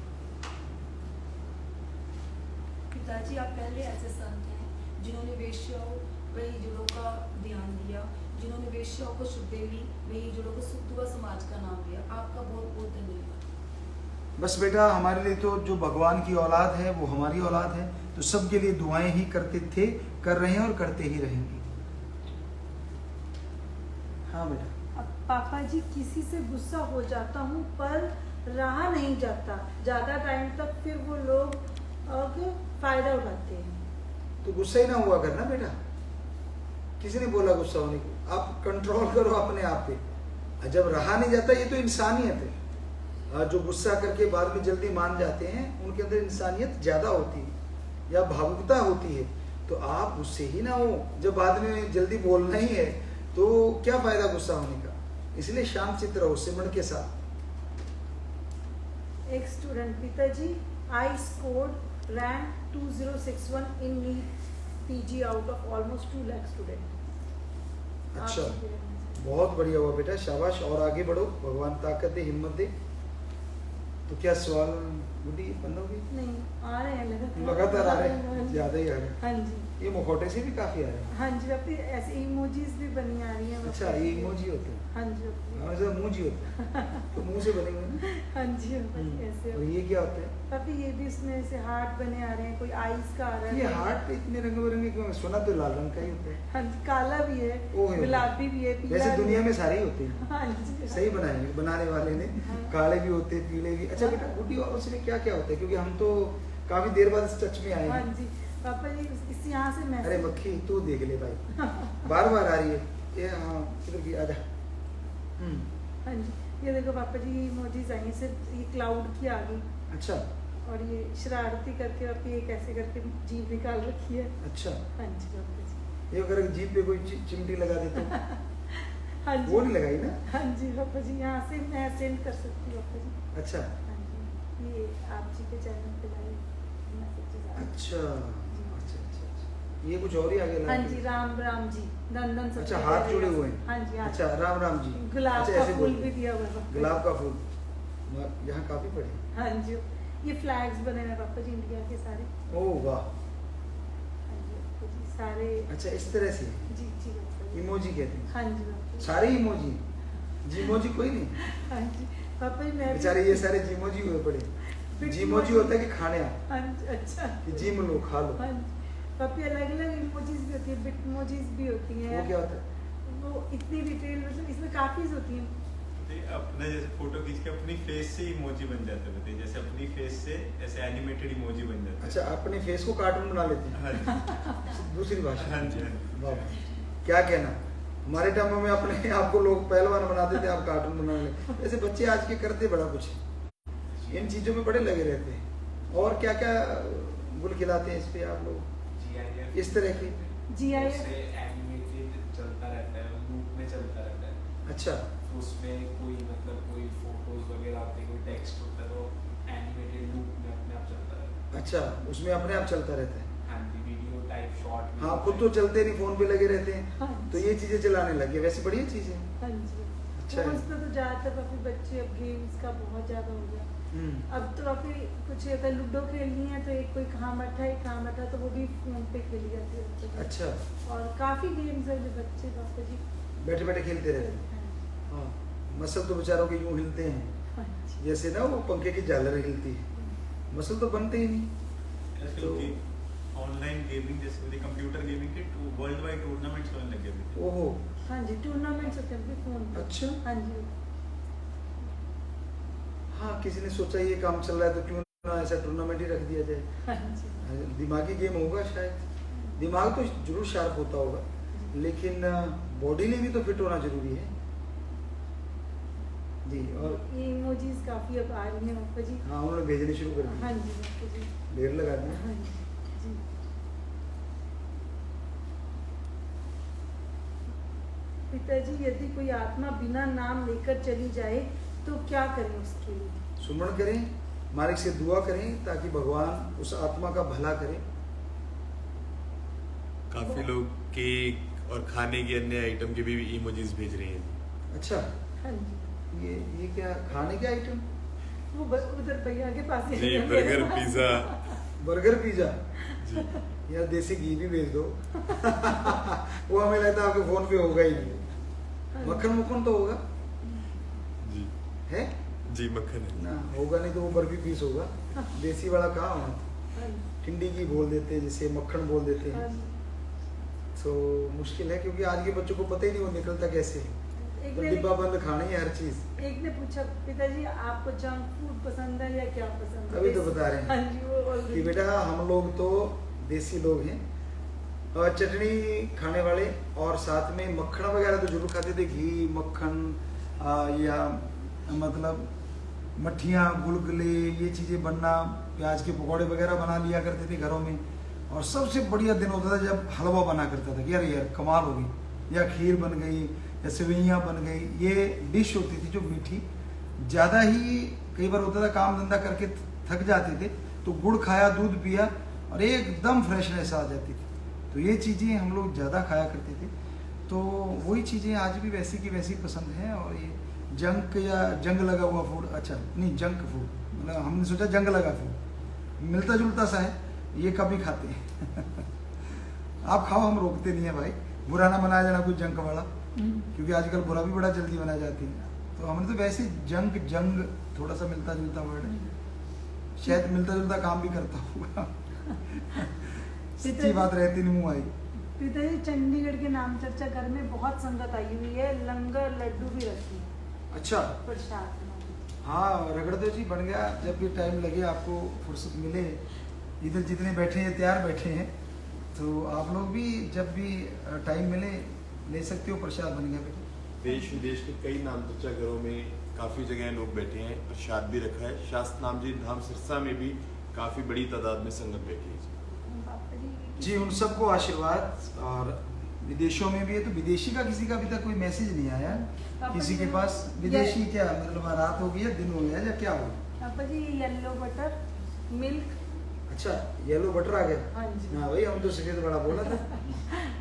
पिताजी आप पहले ऐसे संत हैं जिन्होंने वेश्याओं वही जुड़ों का ध्यान दिया, जिन्होंने वेश्याओं को शुद्धेवी वही जुड़ों को सुखदुआ समाज का नाम दिया, आपका बहुत बहुत धन्यवाद। बस बेटा, हमारे लिए तो जो भगवान की औलाद है वो हमारी औलाद है, तो सबके लिए दुआएं ही करते थे, कर रहे हैं और करते ही रहेंगे। हाँ बेटा। अब पापा जी किसी से गुस्सा हो जाता हूँ पर रहा नहीं जाता ज्यादा टाइम तक, फिर वो लोग फायदा उठाते हैं। तो गुस्सा ही ना हुआ करना बेटा, किसी ने बोला गुस्सा होने को, आप कंट्रोल करो अपने आप पे। जब रहा नहीं जाता, ये तो इंसानियत है। जो गुस्सा करके बाद में जल्दी मान जाते हैं उनके अंदर इंसानियत ज्यादा होती है या भावुकता होती है, तो आप गुस्से ही ना हो। जब बाद में जल्दी बोलना ही है तो क्या फायदा गुस्सा होने का, इसलिए शांत चित्त रहो सिमरन के साथ। एक स्टूडेंट, पिताजी I scored rank 2061 in NEET PG out of almost 2 lakh student. अच्छा, बहुत बढ़िया हुआ बेटा, शाबाश, और आगे बढ़ो, भगवान ताकत दे, हिम्मत दे। तो क्या सवाल बुद्धि बनोगी? नहीं, आ रहे हैं लगातार आ रहे हैं, ज्यादा ही आ रहे हैं। हाँ जी, ये मुखौटे से भी काफी आ रहे हैं। हाँ जी, अपनी ऐसे इमोजीज भी बनी आ रही हैं। अच्छा, ये इमोजी होते हैं? हाँ जी, हमारे साथ मुंह जी होते हैं, तो मुंह से बने हुए हैं। हाँ जी, ऐसे। और ये क्या होते हैं? पापी ये भी इसमें से हार्ट बने आ रहे हैं, कोई आईज का आ रहा है। ये हार्ट पे इतने रंग बिरंगे क्यों? सोना तो लाल रंग का ही होता है। हाँ जी, काला भी है, ओहे। गुलाबी भी है, पीला वैसे भी दुनिया है। में सारे ही होते हैं। हाँ जी, सही बनाए बनाने वाले ने, हाँ। काले भी होते हैं, पीले भी। अच्छा बेटा, बुद्धि और उसमें क्या क्या होता है, क्योंकि हम तो काफी देर बाद इस टच में आए हाँ हैं। जी पापा जी, इस यहाँ से मैं अरे मक्खी तू देख ले भाई, बार बार आ रही है ये। हाँ, किधर की, आजा। हाँ जी, ये देखो पापा जी, इमोजीज आई हैं, सिर्फ ये क्लाउड की आ गई, अच्छा और ये शरारती करके पापा ये कैसे करके जीभ निकाल रखी है। अच्छा, हाँ जी पापा जी। ये अगर जीभ पे कोई चिमटी लगा देते हाँ जी, वो नहीं लगाई ना? हाँ जी पापा जी, यहाँ से मैं सेंड कर सकती हूँ पापा जी। अच्छा हाँ जी, ये आप जी के चैनल पे लाइव मैसेजेस आ रहे हैं। अच्छा अच्छा अच्छा अच्छा। ये कुछ और ही आगे हाँ जी, राम राम जी, नंदन सब। अच्छा, हाथ जुड़े हुए हैं। हाँ जी, हाँ। अच्छा, राम राम जी। गुलाब अच्छा, का ऐसे फूल बोलते भी हैं। दिया हुआ है पापा जी। गुलाब का फूल यहाँ काफी पड़े। हाँ जी, ये फ्लैग्स बने हुए हैं पापा जी, इंडिया के सारे। ओह वाह, हाँ जी पापा जी, सारे। अच्छा, इस तरह से जी जी पापा जी। इमोजी कहते हैं हाँ जी पापा जी। सारे इमोजी, जीमोजी कोई नहीं। हाँ जी पापा जी, मैं भी- बेचारे ये सारे जीमोजी हुए पड़े। जीमोजी होता है कि खाने आ, हाँ जी, अच्छा। कि जिम लो, खा लो। हाँ जी पापा, अलग अलग इमोजीज भी होती है, बिटमोजीज भी होती हैं। वो क्या होता है? वो इतनी डिटेल, मतलब इसमें काफी होती हैं। तो अपना जैसे फोटो खींच के अपनी फेस से इमोजी बन जाते हैं, जैसे अपनी फेस से ऐसे एनिमेटेड इमोजी बन जाते हैं। अच्छा, अपने फेस को कार्टून बना लेते हैं। हाँ जी, दूसरी भाषा। हाँ जी, हाँ जी। वाह, क्या कहना। हमारे टाइम में अपने आप को लोग पहलवान बनाते थे, आप कार्टून बना ले। वैसे बच्चे आज के करते बड़ा कुछ, इन चीजों में बड़े लगे रहते हैं। और क्या क्या गुल खिलाते हैं इस पे आप लोग, इस तरह की? GIF एनिमेटेड चलता रहता है, लूप में चलता रहता है। अच्छा, तो उसमें कोई मतलब कोई फोटोज वगैरह आते हैं, कोई टेक्स्ट होता है, तो एनिमेटेड लूप में अपने आप चलता रहता है। अच्छा, उसमें अपने आप चलता रहता है। हाँ जी, वीडियो टाइप शॉर्ट। हाँ, खुद तो चलते नहीं, फोन पे लगे रहते हैं, हाँ तो ये चीजें चलाने लगे। वैसे बढ़िया चीज है। हाँ जी। अच्छा है। फोन्स पे तो ज्यादातर काफी बच्चे अब गेम्स का बहुत ज्यादा हो गया। हम्म। अब तो काफी कुछ अगर लूडो खेलनी है तो एक कोई कहाँ बैठा है कहाँ बैठा, तो वो भी फोन पे खेली जाती है बच्चों की। अच्छा, और काफी गेम्स है जो बच्चे पापा जी बैठे बैठे खेलते रहते हैं। हैं। हाँ, मसल तो बेचारों के यूं हिलते हैं जैसे ना वो पंखे की झालर हिलती है, मसल तो बनते ही नहीं। तो ऑनलाइन गेमिंग जैसे कंप्यूटर गेमिंग के वर्ल्ड वाइड टूर्नामेंट्स होने लगे अभी। ओहो, हाँ जी, टूर्नामेंट्स होते हैं फोन पे। अच्छा। हाँ जी। हाँ, किसी ने सोचा ये काम चल रहा है तो क्यों ना ऐसा टूर्नामेंट ही रख दिया जाए। हाँ जी। दिमागी गेम होगा शायद, दिमाग तो जरूर शार्प होता होगा, लेकिन बॉडी में भी तो फिट होना जरूरी है जी। और ये इमोजीज काफी अब आ रही हैं पापा जी। हाँ, उन्होंने भेजने शुरू कर हाँ दिए, जी पापा जी। ढेर लगा दिया। हाँ जी जी। पिताजी, यदि कोई आत्मा बिना नाम लेकर चली जाए तो क्या करें उसके लिए? सुमरण करें, मालिक से दुआ करें ताकि भगवान उस आत्मा का भला करे। काफी लोग केक और खाने की अन्य आइटम के भी इमोजीज भेज रहे हैं। अच्छा, हाँ जी। ये क्या खाने के आइटम? वो उधर भैया के पास ही जी, है। Burger pizza. बर्गर पिज्जा जी, यार, देसी घी भी भेज दो। वो हमें लगता है आपके फोन पे होगा ही नहीं। मक्खन मुक्खन तो होगा जी है जी, मक्खन है ना, होगा नहीं तो वो बर्फी पीस होगा। देसी वाला कहाँ होना, हाँ जी। ठंडी की बोल देते हैं, जिसे मक्खन बोल देते हाँ हैं। जी। तो मुश्किल है क्योंकि आज के बच्चों को पता ही नहीं वो निकलता कैसे है। एक तो ने डिब्बा बंद खाना ही हर चीज। एक ने पूछा, पिताजी आपको जंक फूड पसंद है या क्या पसंद है? अभी तो बता रहे हैं। हाँ जी, वो कि already- बेटा हम लोग तो देसी लोग हैं, और चटनी खाने वाले, और साथ में मक्खन वगैरह तो जरूर खाते थे, घी मक्खन या मतलब मट्ठियाँ गुलगुले, ये चीज़ें बनना, प्याज के पकौड़े वगैरह बना लिया करते थे घरों में। और सबसे बढ़िया दिन होता था जब हलवा बना करता था कि यार कमाल हो गई, या खीर बन गई या सेवइयाँ बन गई। ये डिश होती थी जो मीठी, ज़्यादा ही कई बार होता था काम धंधा करके थक जाते थे तो गुड़ खाया, दूध पिया और एकदम फ्रेशनेस आ जाती थी। तो ये चीज़ें हम लोग ज़्यादा खाया करते थे। तो वही चीज़ें आज भी वैसी की वैसी पसंद है। और ये जंक या जंग लगा हुआ फूड, अच्छा नहीं जंक फूड, मतलब हमने सोचा जंग लगा फूड, मिलता जुलता सा है, ये कभी खाते हैं। आप खाओ, हम रोकते नहीं है भाई, बुरा ना बनाया जाना कोई जंक वाला, क्योंकि आजकल बुरा भी बड़ा जल्दी बना जाती है। तो हमने तो वैसे जंग थोड़ा सा मिलता जुलता वर्ड है, शायद मिलता जुलता काम भी करता होगा। सच्ची बात रहती नहीं मुँह आई। पिताजी, चंडीगढ़ के नाम चर्चा घर में बहुत संगत आई हुई है, लंगर लड्डू भी रखी है अच्छा, प्रसाद में। हाँ रगड़ दो जी, बन गया। जब भी टाइम लगे, आपको फुर्सत मिले, इधर जितने बैठे हैं तैयार बैठे हैं, तो आप लोग भी जब भी टाइम मिले ले सकते हो, प्रसाद बन गया बेटा। देश विदेश के कई नाम चर्चा घरों में काफी जगह लोग बैठे हैं, प्रसाद भी रखा है। शास्त्र नाम जी धाम सिरसा में भी काफी बड़ी तादाद में संगत बैठी है। जी, उन सबको आशीर्वाद। और विदेशों में भी है, तो विदेशी का किसी का अभी तक कोई मैसेज नहीं आया किसी के पास। विदेशी क्या मतलब, रात हो गई या दिन हो गया या क्या हो गया? पापा जी, येलो बटर मिल्क। अच्छा, येलो बटर आ गया। हाँ जी। हाँ भाई, हम तो सफेद बड़ा बोला था।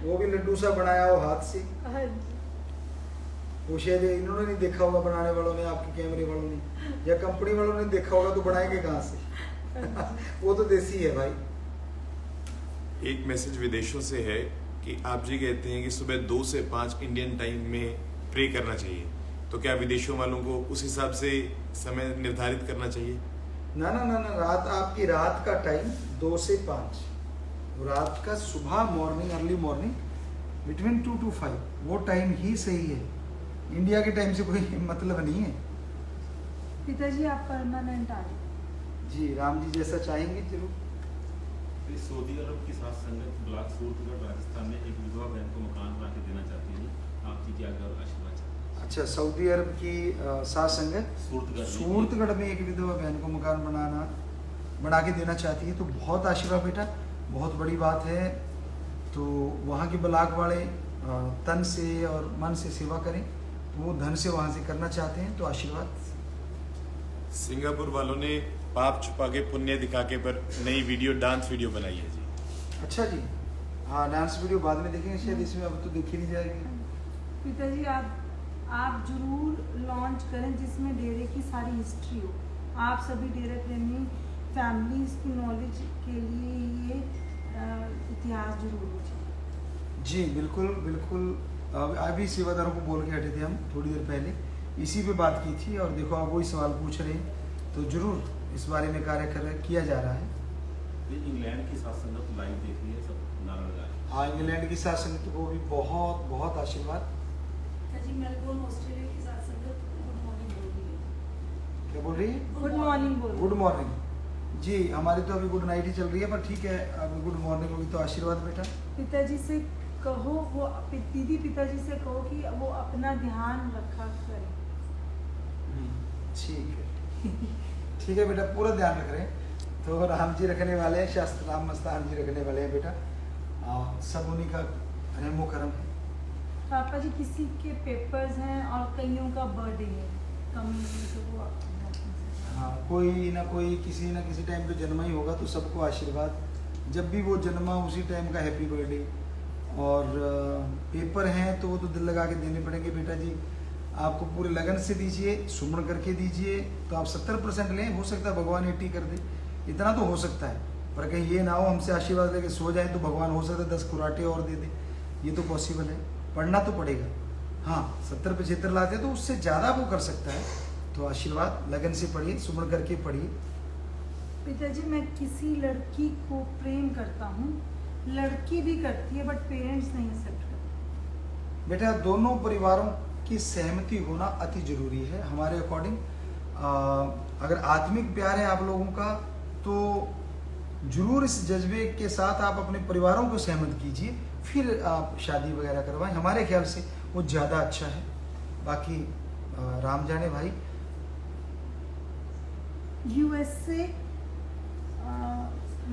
वो भी लड्डू सा बनाया हो हाथ से। हाँ जी। वो शायद इन्होंने नहीं देखा होगा, बनाने वालों ने, आपके कैमरे वालों ने या कंपनी वालों ने देखा होगा, तो बनाएंगे कहाँ से? वो तो देसी है भाई। एक मैसेज विदेशों से है कि आप जी कहते हैं कि सुबह 2 से 5 इंडियन टाइम में प्रे करना चाहिए, तो क्या विदेशों वालों को उस हिसाब से समय निर्धारित करना चाहिए? ना ना ना ना, रात आपकी रात का टाइम 2 से 5, रात का सुबह morning, early morning between 2 to 5, वो टाइम ही सही है। इंडिया के टाइम से कोई मतलब नहीं है। पिताजी, आप परमानेंट आ जाओ। जी, राम जी जैसा चाहेंगे जरूर। सऊदी अरब की साथ संगत ब्लॉक सूरतगढ़ राजस्थान में एक विधवा बहन को मकान बना के देना चाहती है, आप जी की आज्ञा और आशीर्वाद चाहते हैं। अच्छा, सऊदी अरब की सात संगत सूरतगढ़ में एक विधवा बहन को मकान बना के देना चाहती है, तो बहुत आशीर्वाद बेटा, बहुत बड़ी बात है। तो वहाँ के ब्लॉक वाले तन से और मन से सेवा करें, तो वो धन से वहाँ से करना चाहते हैं, तो आशीर्वाद। सिंगापुर वालों ने पाप छुपा के पुण्य दिखा के पर नई वीडियो, डांस वीडियो बनाई है जी। अच्छा जी, हाँ डांस वीडियो बाद में देखेंगे शायद, इसमें अब तो देखी नहीं जाएगी। पिताजी, आप जरूर लॉन्च करें जिसमें डेरे की सारी हिस्ट्री हो। आप सभी डेरे प्रेमी फैमिलीज की नॉलेज के लिए ये इतिहास जरूर हो जाए। जी बिल्कुल बिल्कुल। अभी सेवादारों को बोल के हटे थे हम थोड़ी देर पहले इसी पे बात की थी और देखो आप वही सवाल पूछ रहे हैं, तो जरूर इस बारे में कार्य किया जा रहा है। इंग्लैंड की साथ संगत लाइव देख रही है, सब नारा लगा रहे हैं। हाँ, इंग्लैंड की साथ संगत को भी बहुत बहुत आशीर्वाद। जी मेलबोर्न ऑस्ट्रेलिया की साथ संगत गुड मॉर्निंग बोल रही है। क्या बोल रही है? गुड मॉर्निंग बोल गुड मॉर्निंग। जी, हमारी तो अभी गुड नाइट ही चल रही है, पर ठीक है, अब गुड मॉर्निंग होगी तो आशीर्वाद बेटा। पिताजी से कहो, वो दीदी पिताजी से कहो कि वो अपना ध्यान रखा करें। ठीक है ठीक है बेटा, पूरा ध्यान रख रहे हैं। तो राम जी रखने वाले हैं, शास्त्र राम मस्तान जी रखने वाले हैं बेटा, सब उन्हीं का रहमो करम है। पापा जी किसी के पेपर्स हैं और कईयों का बर्थडे है, कमी तो वो हाँ, कोई ना कोई किसी ना किसी टाइम पे जन्मा ही होगा, तो सबको आशीर्वाद। जब भी वो जन्मा उसी टाइम का हैप्पी बर्थडे। और पेपर हैं तो वो तो दिल लगा के देने पड़ेंगे बेटा जी, आपको पूरे लगन से दीजिए, सुमन करके दीजिए, तो आप 70% लें। हो सकता है भगवान 80 कर दे, इतना तो हो सकता है, पर कहीं ये ना हो हमसे आशीर्वाद लेके सो जाए तो भगवान हो सकता है 10 खुराटे और दे दे, ये तो पॉसिबल है। पढ़ना तो पड़ेगा। हाँ, 70-75 लाते तो उससे ज़्यादा वो कर सकता है, तो आशीर्वाद लगन से पढ़िए, सुमन करके पढ़िए। पिताजी मैं किसी लड़की को प्रेम करता हूँ, लड़की भी करती है बट पेरेंट्स नहीं एक्सेप्ट करते। बेटा, दोनों परिवारों की सहमति होना अति जरूरी है हमारे अकॉर्डिंग। अगर आत्मिक प्यार है आप लोगों का, तो जरूर इस जज्बे के साथ आप अपने परिवारों को सहमत कीजिए, फिर आप शादी वगैरह करवाएं। हमारे ख्याल से वो ज़्यादा अच्छा है। बाकी राम जाने भाई। यूएसए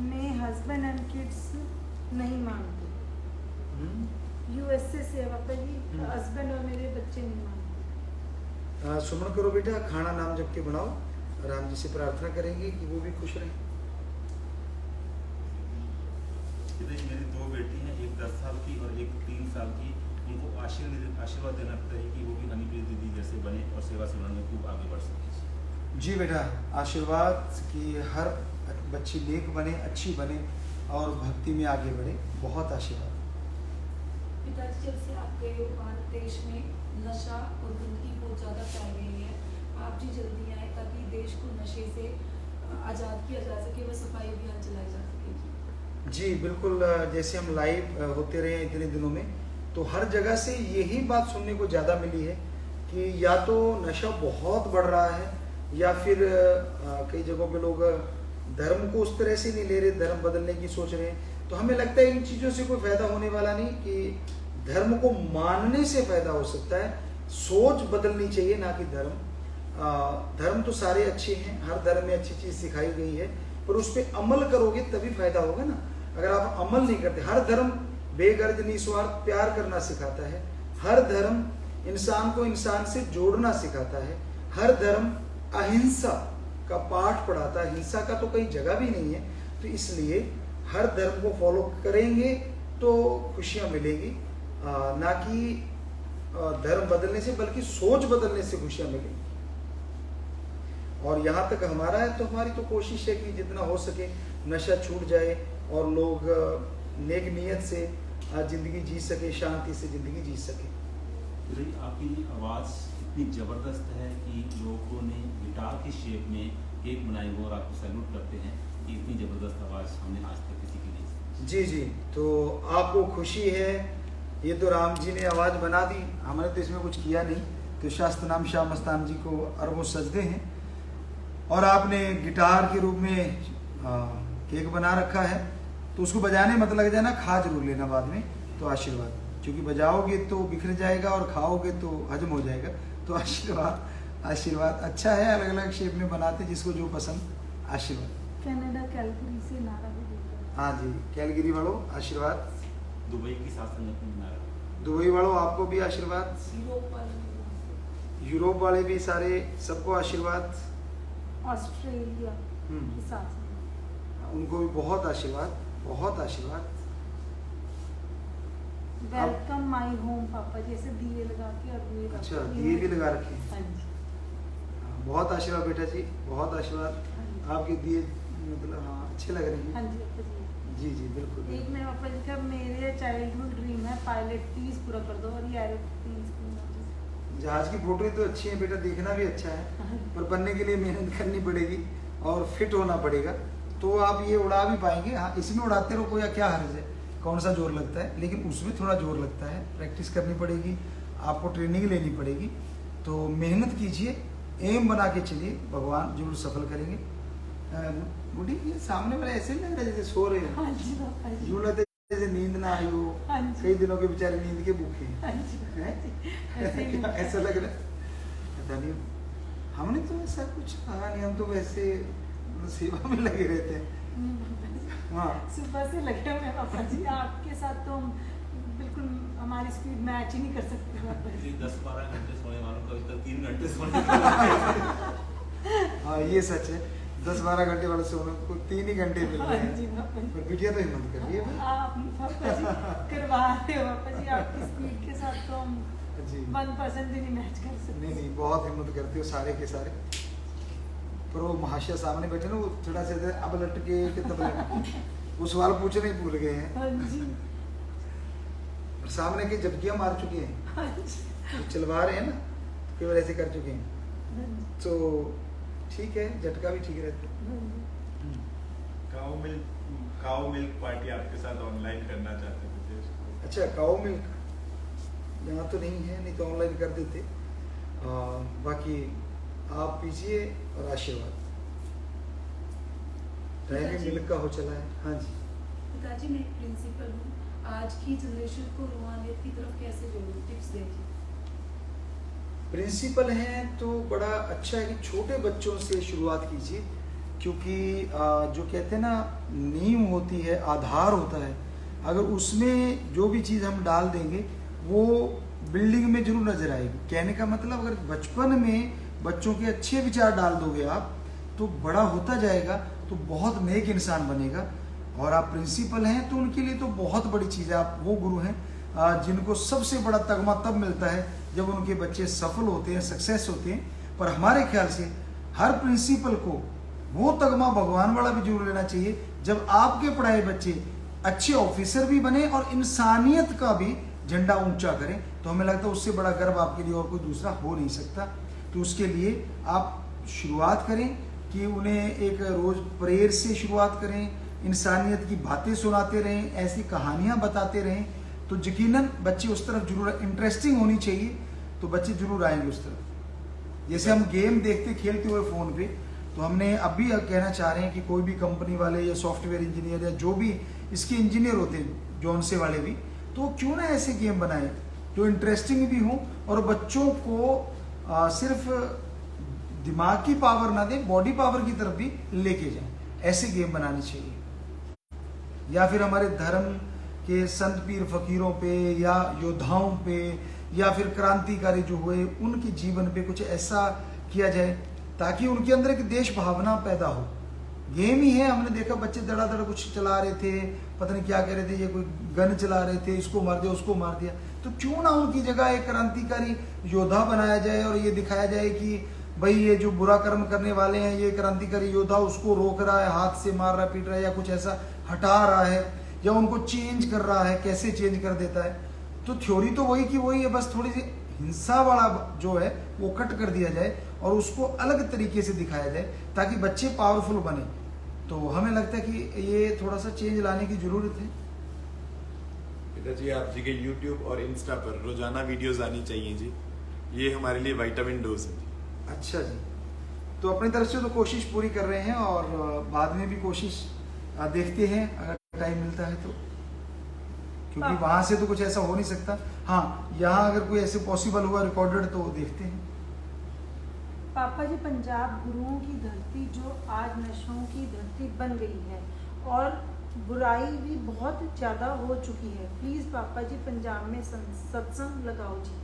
में हस्बैंड एंड किड्स नहीं मानते। यूएसए से पापा जी हस्बैंड और मेरे बच्चे नहीं मानते। सुमन करो बेटा, खाना नाम जप के बनाओ, राम जी से प्रार्थना करेंगे कि वो भी खुश रहें। मेरी 2 बेटी हैं, एक 10 साल की और एक 3 साल की। उनको आशीर्वाद देना चाहिए कि वो भी हनीप्रीत दीदी जैसे बने और सेवा सेवन में खूब आगे बढ़ सके। जी बेटा, आशीर्वाद कि हर बच्ची नेक बने, अच्छी बने और भक्ति में आगे बढ़े। बहुत आशीर्वाद। पिताजी जब से आप गए हो भारत देश में नशा और गंदगी बहुत ज़्यादा फैल गई है, आप जी जल्दी आए ताकि देश को नशे से आज़ाद किया जा सके, वह सफाई अभियान चलाया जा सके। जी बिल्कुल, जैसे हम लाइव होते रहे इतने दिनों में, तो हर जगह से यही बात सुनने को ज़्यादा मिली है कि या तो नशा बहुत बढ़ रहा है, या फिर कई जगहों पे लोग धर्म को उस तरह से नहीं ले रहे, धर्म बदलने की सोच रहे हैं। तो हमें लगता है इन चीज़ों से कोई फायदा होने वाला नहीं, कि धर्म को मानने से फायदा हो सकता है। सोच बदलनी चाहिए, ना कि धर्म। धर्म तो सारे अच्छे हैं, हर धर्म में अच्छी चीज़ सिखाई गई है, पर उस पर अमल करोगे तभी फायदा होगा ना। अगर आप अमल नहीं करते, हर धर्म बेगर्ज निस्वार्थ प्यार करना सिखाता है, हर धर्म इंसान को इंसान से जोड़ना सिखाता है, हर धर्म अहिंसा का पाठ पढ़ाता है, हिंसा का तो कहीं जगह भी नहीं है। तो इसलिए हर धर्म को फॉलो करेंगे तो खुशियां मिलेगी, ना कि धर्म बदलने से, बल्कि सोच बदलने से खुशियां मिलेंगी। और यहाँ तक हमारा है तो हमारी तो कोशिश है कि जितना हो सके नशा छूट जाए और लोग नेक नियत से जिंदगी जी सके, शांति से जिंदगी जी सके। आपकी आवाज़ इतनी ज़बरदस्त है कि लोगों ने गिटार की शेप में केक बनाए हुए और आपको सैल्यूट करते हैं कि इतनी ज़बरदस्त आवाज़ हमने आज तक किसी की नहीं सुनी। जी जी, तो आपको खुशी है, ये तो राम जी ने आवाज़ बना दी, हमने तो इसमें कुछ किया नहीं। तो शास्त्र नाम शाह मस्तान जी को अरबों सजदे हैं, और आपने गिटार के रूप में केक बना रखा है, तो उसको बजाने मत लग जाना, खा जरूर लेना बाद में, तो आशीर्वाद। क्योंकि बजाओगे तो बिखर जाएगा और खाओगे तो हजम हो जाएगा। तो आशीर्वाद आशीर्वाद अच्छा है, अलग अलग शेप में बनाते जिसको जो पसंद। आशीर्वाद। कनाडा कैलगरी से नारा भी देता। हाँ जी, कैलगरी वालों आशीर्वाद। दुबई की साथ संगत में नारा। दुबई वालों आपको भी आशीर्वाद। यूरोप वाले भी सारे, सबको आशीर्वाद। ऑस्ट्रेलिया के साथ उनको भी बहुत आशीर्वाद, बहुत आशीर्वाद। वेलकम माय होम पापा, जैसे दिए लगा के और दिए अच्छा, दिए भी लगा रखे हैं। हाँ जी, बहुत आशीर्वाद बेटा जी, बहुत आशीर्वाद। आपके दिए मतलब हाँ अच्छे लग रहे हैं। हाँ जी पापा जी। जी जी बिल्कुल। एक मैं पापा जी का मेरे चाइल्डहुड ड्रीम है पायलट, प्लीज पूरा कर दो। और ये एरोप्लेन जहाज की फोटो तो अच्छी है बेटा, देखना भी अच्छा है, पर बनने के लिए मेहनत करनी पड़ेगी और फिट होना पड़ेगा, तो आप ये उड़ा भी पाएंगे। हाँ, इसमें उड़ाते रहो कोई क्या हर्ज है, कौन सा जोर लगता है, लेकिन उसमें थोड़ा जोर लगता है, प्रैक्टिस करनी पड़ेगी, आपको ट्रेनिंग लेनी पड़ेगी। तो मेहनत कीजिए, एम बना के चलिए, भगवान जरूर सफल करेंगे। बूढ़ी ये सामने वाला ऐसे नहीं लग रहा जैसे सो रहे हाँ हैं, जी पापा जी। यूं लगता है जैसे नींद ना आई हो, हाँ जी। कई दिनों के बेचारे नींद के भूखे हैं। हाँ जी हैं? ऐसे ही लगता है। ऐसा लग रहा है, पता नहीं, हमने तो ऐसा कुछ कहा नहीं, हम तो वैसे सेवा में लगे रहते हैं। हाँ, सुबह से लगे हुए हैं पापा जी, आपके साथ तो हम बिल्कुल हमारी स्पीड मैच ही नहीं कर सकते पापा जी। 10-12 घंटे सोने वालों का अभी तक 3 घंटे सोने हाँ ये सच है, 10-12 घंटे वाले सोने को 3 ही घंटे मिल रहे हाँ जी हैं, पापा जी। पर बिटिया तो हिम्मत कर रही है भाई। आप पापा जी करवा रहे हो पापा जी, आपकी स्पीड के साथ तो हम जी 1% भी नहीं मैच कर सकते। नहीं नहीं, बहुत हिम्मत करते हो सारे के सारे, पर वो महाशय सामने बैठे ना, वो थोड़ा सा अब लटके कि तब लटके, वो सवाल पूछने ही भूल गए हैं, हाँ जी और सामने के झपकियां मार चुके हैं, हाँ जी तो चलवा रहे हैं ना, केवल ऐसे कर चुके हैं, हाँ जी, तो ठीक है, झटका भी ठीक रहता है। हाँ जी। काऊ मिल्क पार्टी आपके साथ ऑनलाइन करना चाहते थे उसको। अच्छा, काऊ मिल्क यहाँ तो नहीं है, नहीं तो ऑनलाइन कर देते। बाकी आप पीजिए और आशीर्वाद, टाइम पिताजी। मिल्क का हो चला है। हाँ जी, पिताजी मैं एक प्रिंसिपल हूँ, आज की जनरेशन को रूहानियत की तरफ कैसे जोड़ूं, टिप्स देखिए। प्रिंसिपल हैं तो बड़ा अच्छा है कि छोटे बच्चों से शुरुआत कीजिए, क्योंकि जो कहते हैं ना, नींव होती है, आधार होता है, अगर उसमें जो भी चीज़ हम डाल देंगे वो बिल्डिंग में जरूर नजर आएगी। कहने का मतलब, अगर बचपन में बच्चों के अच्छे विचार डाल दोगे आप, तो बड़ा होता जाएगा तो बहुत नेक इंसान बनेगा। और आप प्रिंसिपल हैं तो उनके लिए तो बहुत बड़ी चीज़ है, आप वो गुरु हैं जिनको सबसे बड़ा तगमा तब मिलता है जब उनके बच्चे सफल होते हैं, सक्सेस होते हैं। पर हमारे ख्याल से हर प्रिंसिपल को वो तगमा भगवान वाला भी जरूर लेना चाहिए जब आपके पढ़ाए बच्चे अच्छे ऑफिसर भी बने और इंसानियत का भी झंडा ऊंचा करें, तो हमें लगता है उससे बड़ा गर्व आपके लिए और कोई दूसरा हो नहीं सकता। तो उसके लिए आप शुरुआत करें कि उन्हें एक रोज प्रेयर से शुरुआत करें, इंसानियत की बातें सुनाते रहें, ऐसी कहानियां बताते रहें, तो यकीनन बच्चे उस तरफ जरूर, इंटरेस्टिंग होनी चाहिए तो बच्चे जरूर आएंगे उस तरफ। जैसे हम गेम देखते खेलते हुए फ़ोन पे, तो हमने अभी कहना चाह रहे हैं कि कोई भी कंपनी वाले या सॉफ्टवेयर इंजीनियर या जो भी इसके इंजीनियर होते हैं, जॉनसे वाले भी, तो क्यों ना ऐसे गेम बनाए जो इंटरेस्टिंग भी हों और बच्चों को सिर्फ दिमाग की पावर ना दें, बॉडी पावर की तरफ भी लेके जाएं। ऐसे गेम बनाने चाहिए। या फिर हमारे धर्म के संत पीर फकीरों पे या योद्धाओं पे या फिर क्रांतिकारी जो हुए उनके जीवन पे कुछ ऐसा किया जाए ताकि उनके अंदर एक देश भावना पैदा हो। गेम ही है, हमने देखा बच्चे धड़ाधड़ कुछ चला रहे थे, पता नहीं क्या कह रहे थे, ये कोई गन चला रहे थे, इसको मार दिया उसको मार दिया, तो क्यों ना उनकी जगह एक क्रांतिकारी योद्धा बनाया जाए और ये दिखाया जाए कि भाई ये जो बुरा कर्म करने वाले हैं, ये क्रांतिकारी योद्धा उसको रोक रहा है, हाथ से मार रहा है, पीट रहा है या कुछ ऐसा हटा रहा है या उनको चेंज कर रहा है, कैसे चेंज कर देता है। तो थ्योरी तो वही की वही है, बस थोड़ी सी हिंसा वाला जो है वो कट कर दिया जाए और उसको अलग तरीके से दिखाया जाए ताकि बच्चे पावरफुल बने। तो हमें लगता है कि ये थोड़ा सा चेंज लाने की जरूरत है। पिताजी आप जी के YouTube और इंस्टा पर रोजाना वीडियोस आनी चाहिए जी, ये हमारे लिए विटामिन डोज है जी। अच्छा जी, तो अपनी तरफ से तो कोशिश पूरी कर रहे हैं और बाद में भी कोशिश देखते हैं अगर टाइम मिलता है तो, क्योंकि वहां से तो कुछ ऐसा हो नहीं सकता। हाँ, यहाँ अगर कोई ऐसे पॉसिबल हुआ रिकॉर्डेड तो देखते हैं। पापा जी, पंजाब गुरुओं की धरती जो आज नशों की धरती बन गई है और बुराई भी बहुत ज़्यादा हो चुकी है, प्लीज़ पापा जी पंजाब में सत्संग लगाओ जी।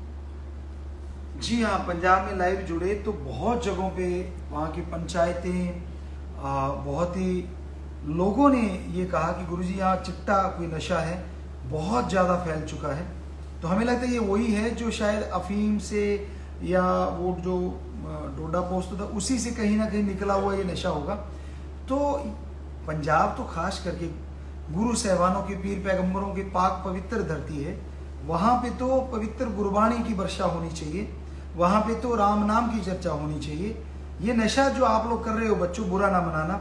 जी हाँ, पंजाब में लाइव जुड़े तो बहुत जगहों पे वहाँ की पंचायतें, बहुत ही लोगों ने ये कहा कि गुरुजी यहाँ चिट्टा कोई नशा है, बहुत ज़्यादा फैल चुका है। तो हमें लगता है ये वही है जो शायद अफीम से या वो जो डोडा पोस्ट था उसी से कहीं ना कहीं निकला हुआ ये नशा होगा। तो पंजाब तो खास करके गुरु साहबानों के, पीर पैगंबरों के पाक पवित्र धरती है, वहाँ पे तो पवित्र गुरबाणी की वर्षा होनी चाहिए। वहाँ पे तो राम नाम की चर्चा होनी चाहिए। ये नशा जो आप लोग कर रहे हो बच्चों, बुरा ना मनाना,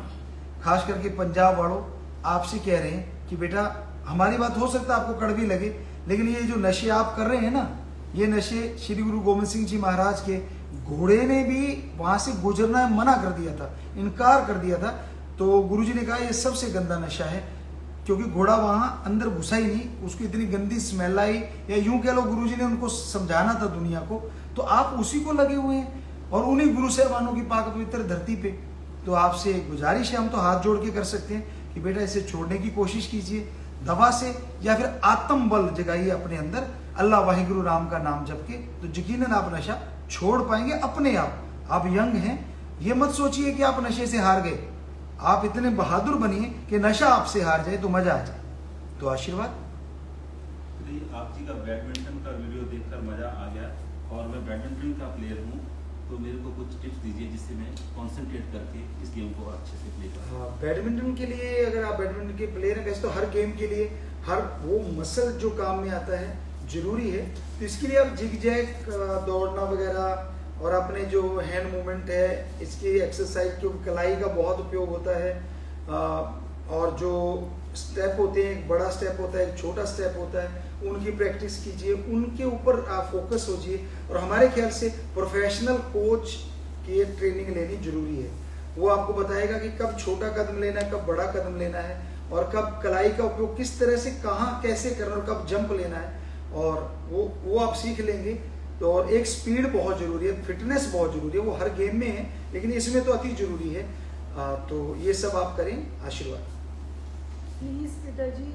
खास करके पंजाब वालों, आपसे कह रहे हैं कि बेटा हमारी बात हो सकता है आपको कड़वी लगे, लेकिन ये जो नशे आप कर रहे हैं ना, ये नशे श्री गुरु गोविंद सिंह जी महाराज के घोड़े ने भी वहां से गुजरना मना कर दिया था, इनकार कर दिया था। तो गुरुजी ने कहा ये सबसे गंदा नशा है, क्योंकि घोड़ा वहां अंदर घुसा ही नहीं, उसको इतनी गंदी स्मेल आई, या यूं कह लो गुरुजी ने उनको समझाना था दुनिया को, तो आप उसी को लगे हुए हैं और उन्हीं गुरु साहबानों की पाक पवित्र धरती पे। तो आपसे गुजारिश है, हम तो हाथ जोड़ के कर सकते हैं कि बेटा इसे छोड़ने की कोशिश कीजिए दवा से, या फिर आत्म बल जगाइए अपने अंदर, अल्लाह वाहिगुरु राम का नाम जप के, तो यकीनन आप नशा छोड़ पाएंगे अपने आप। आप यंग हैं, ये मत सोचिए कि आप नशे से हार गए, आप इतने बहादुर बनिए कि नशा आपसे हार जाए तो मजा आ जाए। तो आशीर्वाद। आप जी का बैडमिंटन का वीडियो देखकर मजा आ गया, और मैं बैडमिंटन का प्लेयर हूँ, तो मेरे को कुछ टिप्स दीजिए जिससे मैं कंसंट्रेट करके इस गेम को अच्छे से प्ले करूँ। हाँ, बैडमिंटन के लिए अगर आप बैडमिंटन के प्लेयर हैं, वैसे तो हर गेम के लिए हर वो मसल जो काम में आता है जरूरी है, तो इसके लिए आप जिग जैग दौड़ना वगैरह और अपने जो हैंड मूवमेंट है इसकी एक्सरसाइज, क्योंकि कलाई का बहुत उपयोग होता है, और जो स्टेप होते हैं, एक बड़ा स्टेप होता है, एक छोटा स्टेप होता है, उनकी प्रैक्टिस कीजिए, उनके ऊपर आप फोकस होजिए। और हमारे ख्याल से प्रोफेशनल कोच की ट्रेनिंग लेनी जरूरी है, वो आपको बताएगा कि कब छोटा कदम लेना है, कब बड़ा कदम लेना है, और कब कलाई का उपयोग किस तरह से कहाँ कैसे करना, और कब जंप लेना है, और वो आप सीख लेंगे। तो और एक स्पीड बहुत जरूरी है, फिटनेस बहुत जरूरी है, वो हर गेम में है लेकिन इसमें तो अति जरूरी है। तो ये सब आप करें। आशीर्वाद। प्लीज पिताजी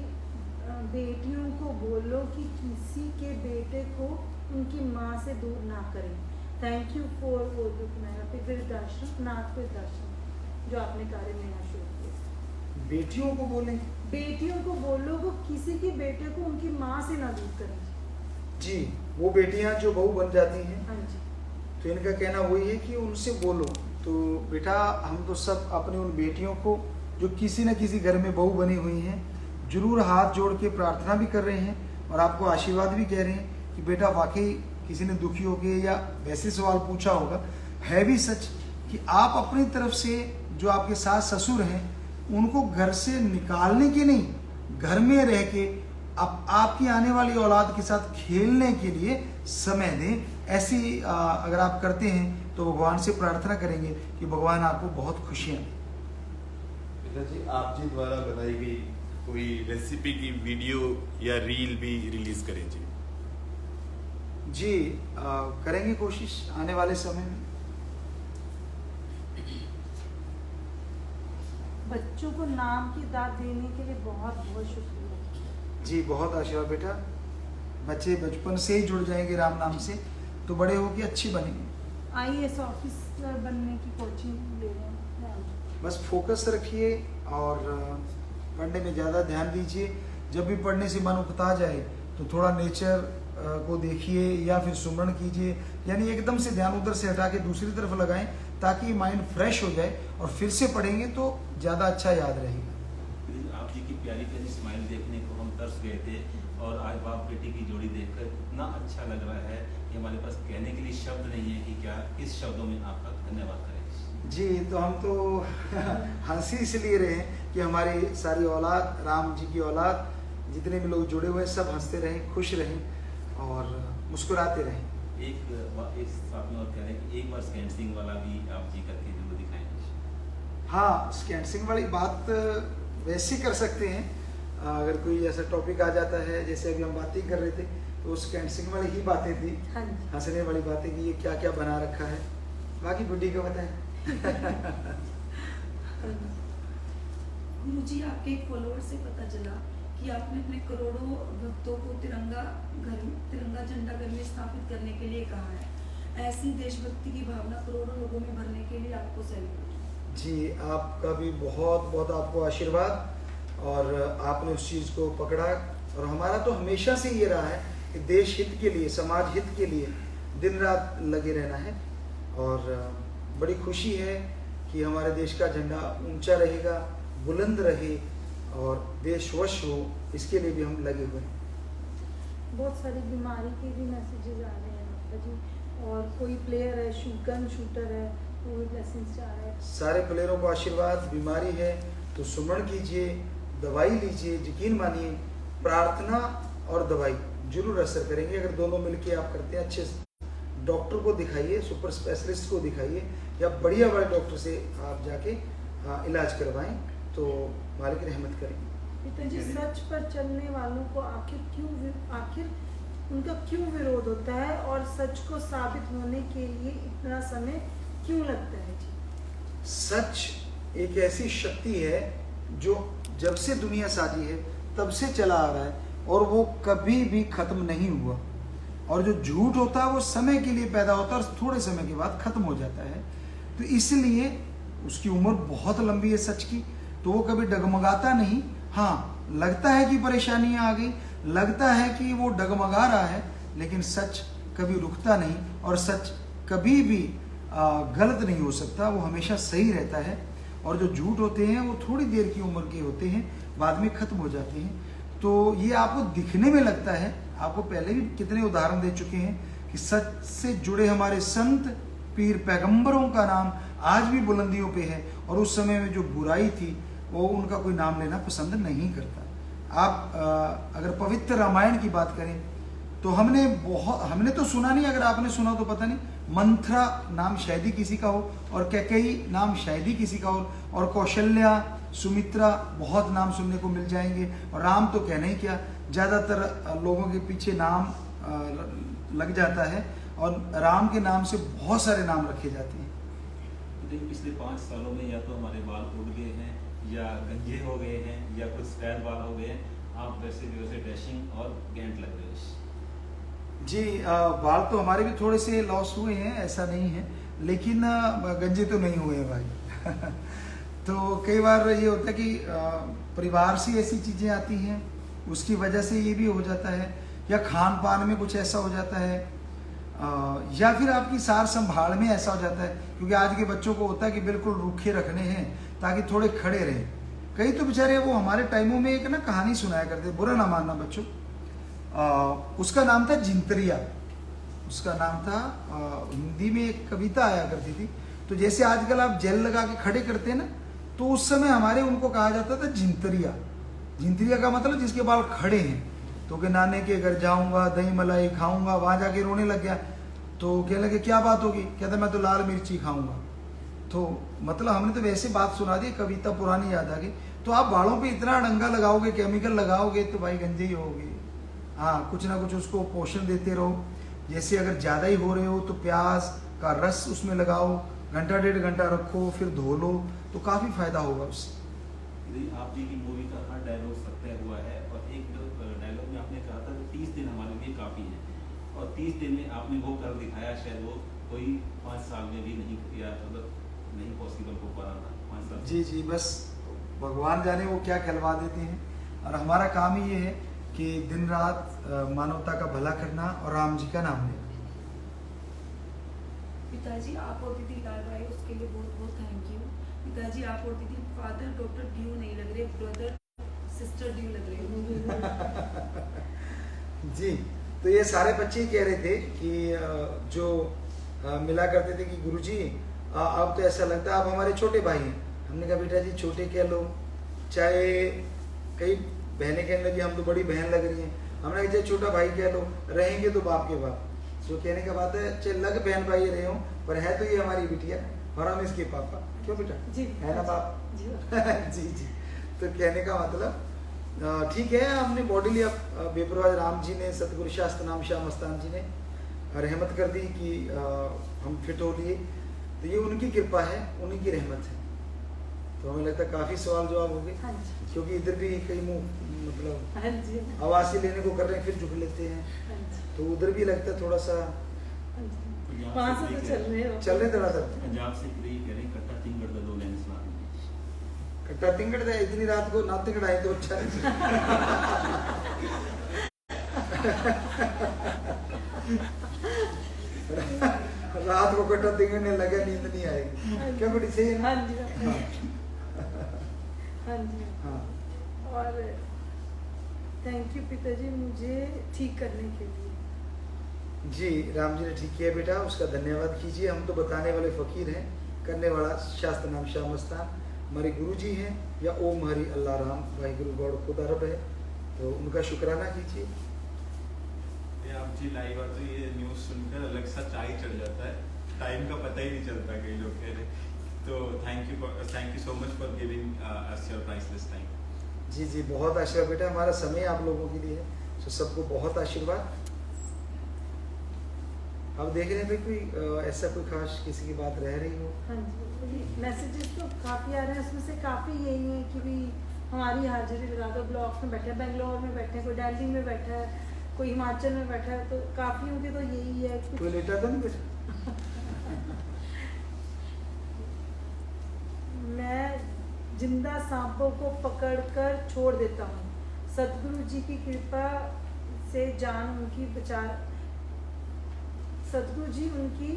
बेटियों को बोलो कि किसी के बेटे को उनकी माँ से दूर ना करें। थैंक यू फॉर वो जो वृद्धाश्रम, नाथ वृद्धाश्रम जो आपने कार्य में यहाँ शुरू किया। बेटियों को बोलें, बेटियों को बोलो वो किसी के बेटे को उनकी माँ से ना दूर करें। जी, वो बेटियां जो बहू बन जाती हैं, हाँ जी, तो इनका कहना वही है कि उनसे बोलो। तो बेटा हम तो सब अपने उन बेटियों को जो किसी न किसी घर में बहू बनी हुई हैं जरूर हाथ जोड़ के प्रार्थना भी कर रहे हैं, और आपको आशीर्वाद भी कह रहे हैं कि बेटा वाकई किसी ने दुखी होके या वैसे सवाल पूछा होगा, है भी सच कि आप अपनी तरफ से जो आपके सास ससुर हैं उनको घर से निकालने के नहीं, घर में रह के आपकी आने वाली औलाद के साथ खेलने के लिए समय दें। ऐसी अगर आप करते हैं तो भगवान से प्रार्थना करेंगे कि भगवान आपको बहुत खुशियां दें। पिताजी, आप जी द्वारा बनाई गई कोई रेसिपी की वीडियो या रील भी रिलीज करें जी। जी करेंगे कोशिश आने वाले समय में। बच्चों को नाम की दाद देने के लिए बहुत बहुत शुक्रिया जी, बहुत आशीर्वाद बेटा। बच्चे बचपन से ही जुड़ जाएंगे राम नाम से तो बड़े होके अच्छे बनेंगे। IAS ऑफिसर बनने की कोचिंग ले रहे हैं। बस फोकस रखिए और पढ़ने में ज़्यादा ध्यान दीजिए। जब भी पढ़ने से मन उकता जाए तो थोड़ा नेचर को देखिए या फिर सुमरण कीजिए, यानी एकदम से ध्यान उधर से हटा के दूसरी तरफ लगाएं ताकि माइंड फ्रेश हो जाए और फिर से पढ़ेंगे तो ज़्यादा अच्छा याद रहेगा। आप जी की प्यारी प्यारी स्माइल देखने को हम तरस गए थे, और आज बाप बेटी की जोड़ी देखकर इतना अच्छा लग रहा है कि हमारे पास कहने के लिए शब्द नहीं है कि क्या किस शब्दों में आपका धन्यवाद करें। जी, तो हम तो हंसी इसलिए रहे कि हमारी सारी औलाद, राम जी की औलाद, जितने भी लोग जुड़े हुए हैं सब हंसते रहें, खुश रहें और मुस्कुराते रहें। एक साथ में और कह रहे हैं कि एक बार स्कैंसिंग वाला भी आप जी करके जरूर दिखाएं। हाँ, स्कैंसिंग वाली बात वैसे कर सकते हैं, अगर कोई ऐसा टॉपिक आ जाता है, जैसे अभी हम बातें कर रहे थे तो स्कैंसिंग वाली ही बातें थी, हाँ जी, हंसने वाली बातें कि ये क्या क्या बना रखा है, बाकी बुड्ढी को बताएं। गुरुजी, आपके एक फॉलोअर से पता चला कि आपने अपने करोड़ों भक्तों को तिरंगा झंडा घर में स्थापित करने के लिए कहा है। ऐसी देशभक्ति की भावना करोड़ों लोगों में भरने के लिए आपको सैल्यूट। जी, आपका भी बहुत बहुत आपको आशीर्वाद, और आपने उस चीज़ को पकड़ा, और हमारा तो हमेशा से ये रहा है कि देश हित के लिए, समाज हित के लिए दिन रात लगे रहना है। और बड़ी खुशी है कि हमारे देश का झंडा ऊंचा रहेगा, बुलंद रहे और देशवश हो, इसके लिए भी हम लगे हुए हैं। बहुत सारी बीमारी के भी मैसेजेस आ रहे हैं बाबा जी, और कोई प्लेयर है गन शूटर है वो भी ब्लेसिंग्स चाह रहा है। सारे प्लेयरों को आशीर्वाद। बीमारी है तो सुमरण कीजिए, दवाई लीजिए, यकीन मानिए प्रार्थना और दवाई जरूर असर करेंगे। अगर दोनों मिलके आप करते हैं, अच्छे डॉक्टर को दिखाइए, सुपर स्पेशलिस्ट को दिखाइए या बढ़िया बड़े डॉक्टर से आप जाके इलाज करवाएं तो मालिक रहमत करेंगे। पिताजी सच पर चलने वालों को आखिर उनका क्यों विरोध होता है और सच को साबित होने के लिए इतना समय क्यों लगता है जी? सच एक ऐसी शक्ति है जो जब से दुनिया साजी है तब से चला आ रहा है और वो कभी भी खत्म नहीं हुआ। और जो झूठ होता है वो समय के लिए पैदा होता है और थोड़े समय के बाद खत्म हो जाता है। तो इसलिए उसकी उम्र बहुत लंबी है सच की, तो वो कभी डगमगाता नहीं। हाँ, लगता है कि परेशानियां आ गई, लगता है कि वो डगमगा रहा है, लेकिन सच कभी रुकता नहीं और सच कभी भी गलत नहीं हो सकता, वो हमेशा सही रहता है। और जो झूठ होते हैं वो थोड़ी देर की उम्र के होते हैं, बाद में खत्म हो जाते हैं। तो ये आपको दिखने में लगता है, आपको पहले भी कितने उदाहरण दे चुके हैं कि सच से जुड़े हमारे संत पीर पैगंबरों का नाम आज भी बुलंदियों पे है और उस समय में जो बुराई थी वो उनका कोई नाम लेना पसंद नहीं करता। आप अगर पवित्र रामायण की बात करें तो हमने तो सुना नहीं, अगर आपने सुना तो पता नहीं, मंथरा नाम शायद ही किसी का हो और कैकेयी नाम शायद ही किसी का हो और कौशल्या, सुमित्रा बहुत नाम सुनने को मिल जाएंगे और राम तो कहना ही क्या, ज़्यादातर लोगों के पीछे नाम लग जाता है और राम के नाम से बहुत सारे नाम रखे जाते हैं। लेकिन पिछले 5 सालों में या तो हमारे बाल उड़ गए हैं या गंजे हो गए हैं या कुछ सफेद बाल हो गए हैं। आप वैसे डैशिंग और गैंट लग रहे हो जी। बाल तो हमारे भी थोड़े से लॉस हुए हैं, ऐसा नहीं है, लेकिन गंजे तो नहीं हुए हैं भाई। तो कई बार ये होता है कि परिवार से ऐसी चीज़ें आती हैं, उसकी वजह से ये भी हो जाता है, या खान पान में कुछ ऐसा हो जाता है, या फिर आपकी सार संभाल में ऐसा हो जाता है। क्योंकि आज के बच्चों को होता है कि बिल्कुल रूखे रखने हैं ताकि थोड़े खड़े रहें। कई तो बेचारे वो हमारे टाइमों में एक ना कहानी सुनाया करते, बुरा ना मानना बच्चों, उसका नाम था जिंतरिया। उसका नाम था, हिंदी में एक कविता आया करती थी। तो जैसे आजकल आप जेल लगा के खड़े करते हैं ना, तो उस समय हमारे उनको कहा जाता था जिंतरिया। जिंतरिया का मतलब जिसके बाल खड़े हैं। तो के नाने के घर जाऊंगा, दही मलाई खाऊंगा, वहां जाके रोने लग गया। तो कहने लगे क्या बात होगी, कहता मैं तो लाल मिर्ची खाऊंगा। तो मतलब हमने तो वैसे बात सुना दी, कविता पुरानी याद आ गई। तो आप बालों पे इतना डंगा लगाओगे, केमिकल लगाओगे तो भाई गंजे ही होगे। हाँ, कुछ ना कुछ उसको पोषण देते रहो। जैसे अगर ज़्यादा ही हो रहे हो तो प्याज का रस उसमें लगाओ, घंटा 1.5 घंटा रखो, फिर धो लो, तो काफ़ी फायदा होगा उससे। आप जी की मूवी का हर डायलॉग सत्य हुआ है और एक डायलॉग में आपने कहा था कि 30 दिन हमारे लिए काफ़ी है और 30 दिन में आपने वो कर दिखाया, शायद वो कोई 5 साल में भी नहीं किया, मतलब नहीं पॉसिबल हो पा रहा था 5 साल। जी जी, बस भगवान जाने वो क्या कहलवा देते हैं। और हमारा काम ही ये है कि दिन रात मानवता का भला करना और राम जी का नाम लेना। पिताजी आप और दीदी लाल भाई उसके लिए बहुत बहुत थैंक यू। पिताजी आप और दीदी फादर डॉक्टर ड्यू नहीं लग रहे, ब्रदर सिस्टर ड्यू लग रहे हो। जी, तो ये सारे बच्चे ही कह रहे थे कि जो मिला करते थे कि गुरुजी अब तो ऐसा लगता है आप हमारे छोटे भाई हैं। हमने कहा बेटा जी छोटे कह लो, चाहे कई बहनें कहने लगी हम तो बड़ी बहन लग रही हैं। हमने कहा चाहे छोटा भाई कह लो, रहेंगे तो बाप के बाप। तो कहने का बात है चाहे लग बहन भाई रहे हो, पर है तो ये हमारी बिटिया और हम इसके पापा। क्यों बेटा जी, है ना बाप? जी जी जी। तो कहने का मतलब ठीक है, हमने बॉडी लिया। बेपरवाह राम जी ने, सतगुरु शास्त्र नाम शाह मस्तान जी ने रहमत कर दी कि हम फिट हो लिए। तो ये उनकी कृपा है, उन्हीं की रहमत है। तो हमें लगता है काफ़ी सवाल जवाब हो गए, हाँ जी, क्योंकि इधर भी कई मुँह मतलब हाँ जी, आवाज़ लेने को कर रहे हैं, फिर झुक लेते हैं। हाँ जी, तो उधर भी लगता है थोड़ा सा हाँ जी। वहाँ से तो चल रहे हो, चल रहे थोड़ा सा पंजाब से प्रे करें कट्टा तिंगड़ दा 2 लाइन सुना कट्टा तिंगड़ दे। इतनी रात को ना तिंगड़ाए तो अच्छा रात को कट्टा तिंगड़ने लगे नींद नहीं आएगी। क्या बड़ी सही है ना? हाँ जी, हाँ जी। हाँ। और थैंक यू पिताजी मुझे ठीक करने के लिए। जी, राम जी ने ठीक किया बेटा, उसका धन्यवाद कीजिए। हम तो बताने वाले फ़कीर हैं, करने वाला शास्त्र नाम शाह मस्तान हमारे गुरु जी हैं, या ओम हरि अल्लाह राम वाहिगुरु गौड़ खुदा रब है, तो उनका शुक्राना कीजिए। ये आप जी लाइव और तो ये न्यूज़ सुनकर अलग सा चाय चढ़ जाता है, टाइम का पता ही नहीं चलता, कई लोग कह रहे। तो thank you so much for giving us your priceless time. जी जी, बहुत आशीर्वाद बेटा, हमारा समय आप लोगों के लिए है, तो सबको बहुत आशीर्वाद। अब देख रहे हैं भाई कोई ऐसा कोई खास किसी की बात रह रही हो? हाँ जी, मैसेजेस तो काफ़ी आ रहे हैं, उसमें से काफ़ी यही है कि भी हमारी हाजिरी लगा दो। ब्लॉक में बैठे हैं, बेंगलोर में बैठे हैं, कोई दिल्ली में बैठा है, कोई हिमाचल में बैठा है, तो काफ़ी उनके तो यही है कि कोई लेटा था नहीं बेटा? मैं जिंदा सांपों को पकड़कर छोड़ देता हूँ, सदगुरु जी की कृपा से जान उनकी बचा, सदगुरु जी उनकी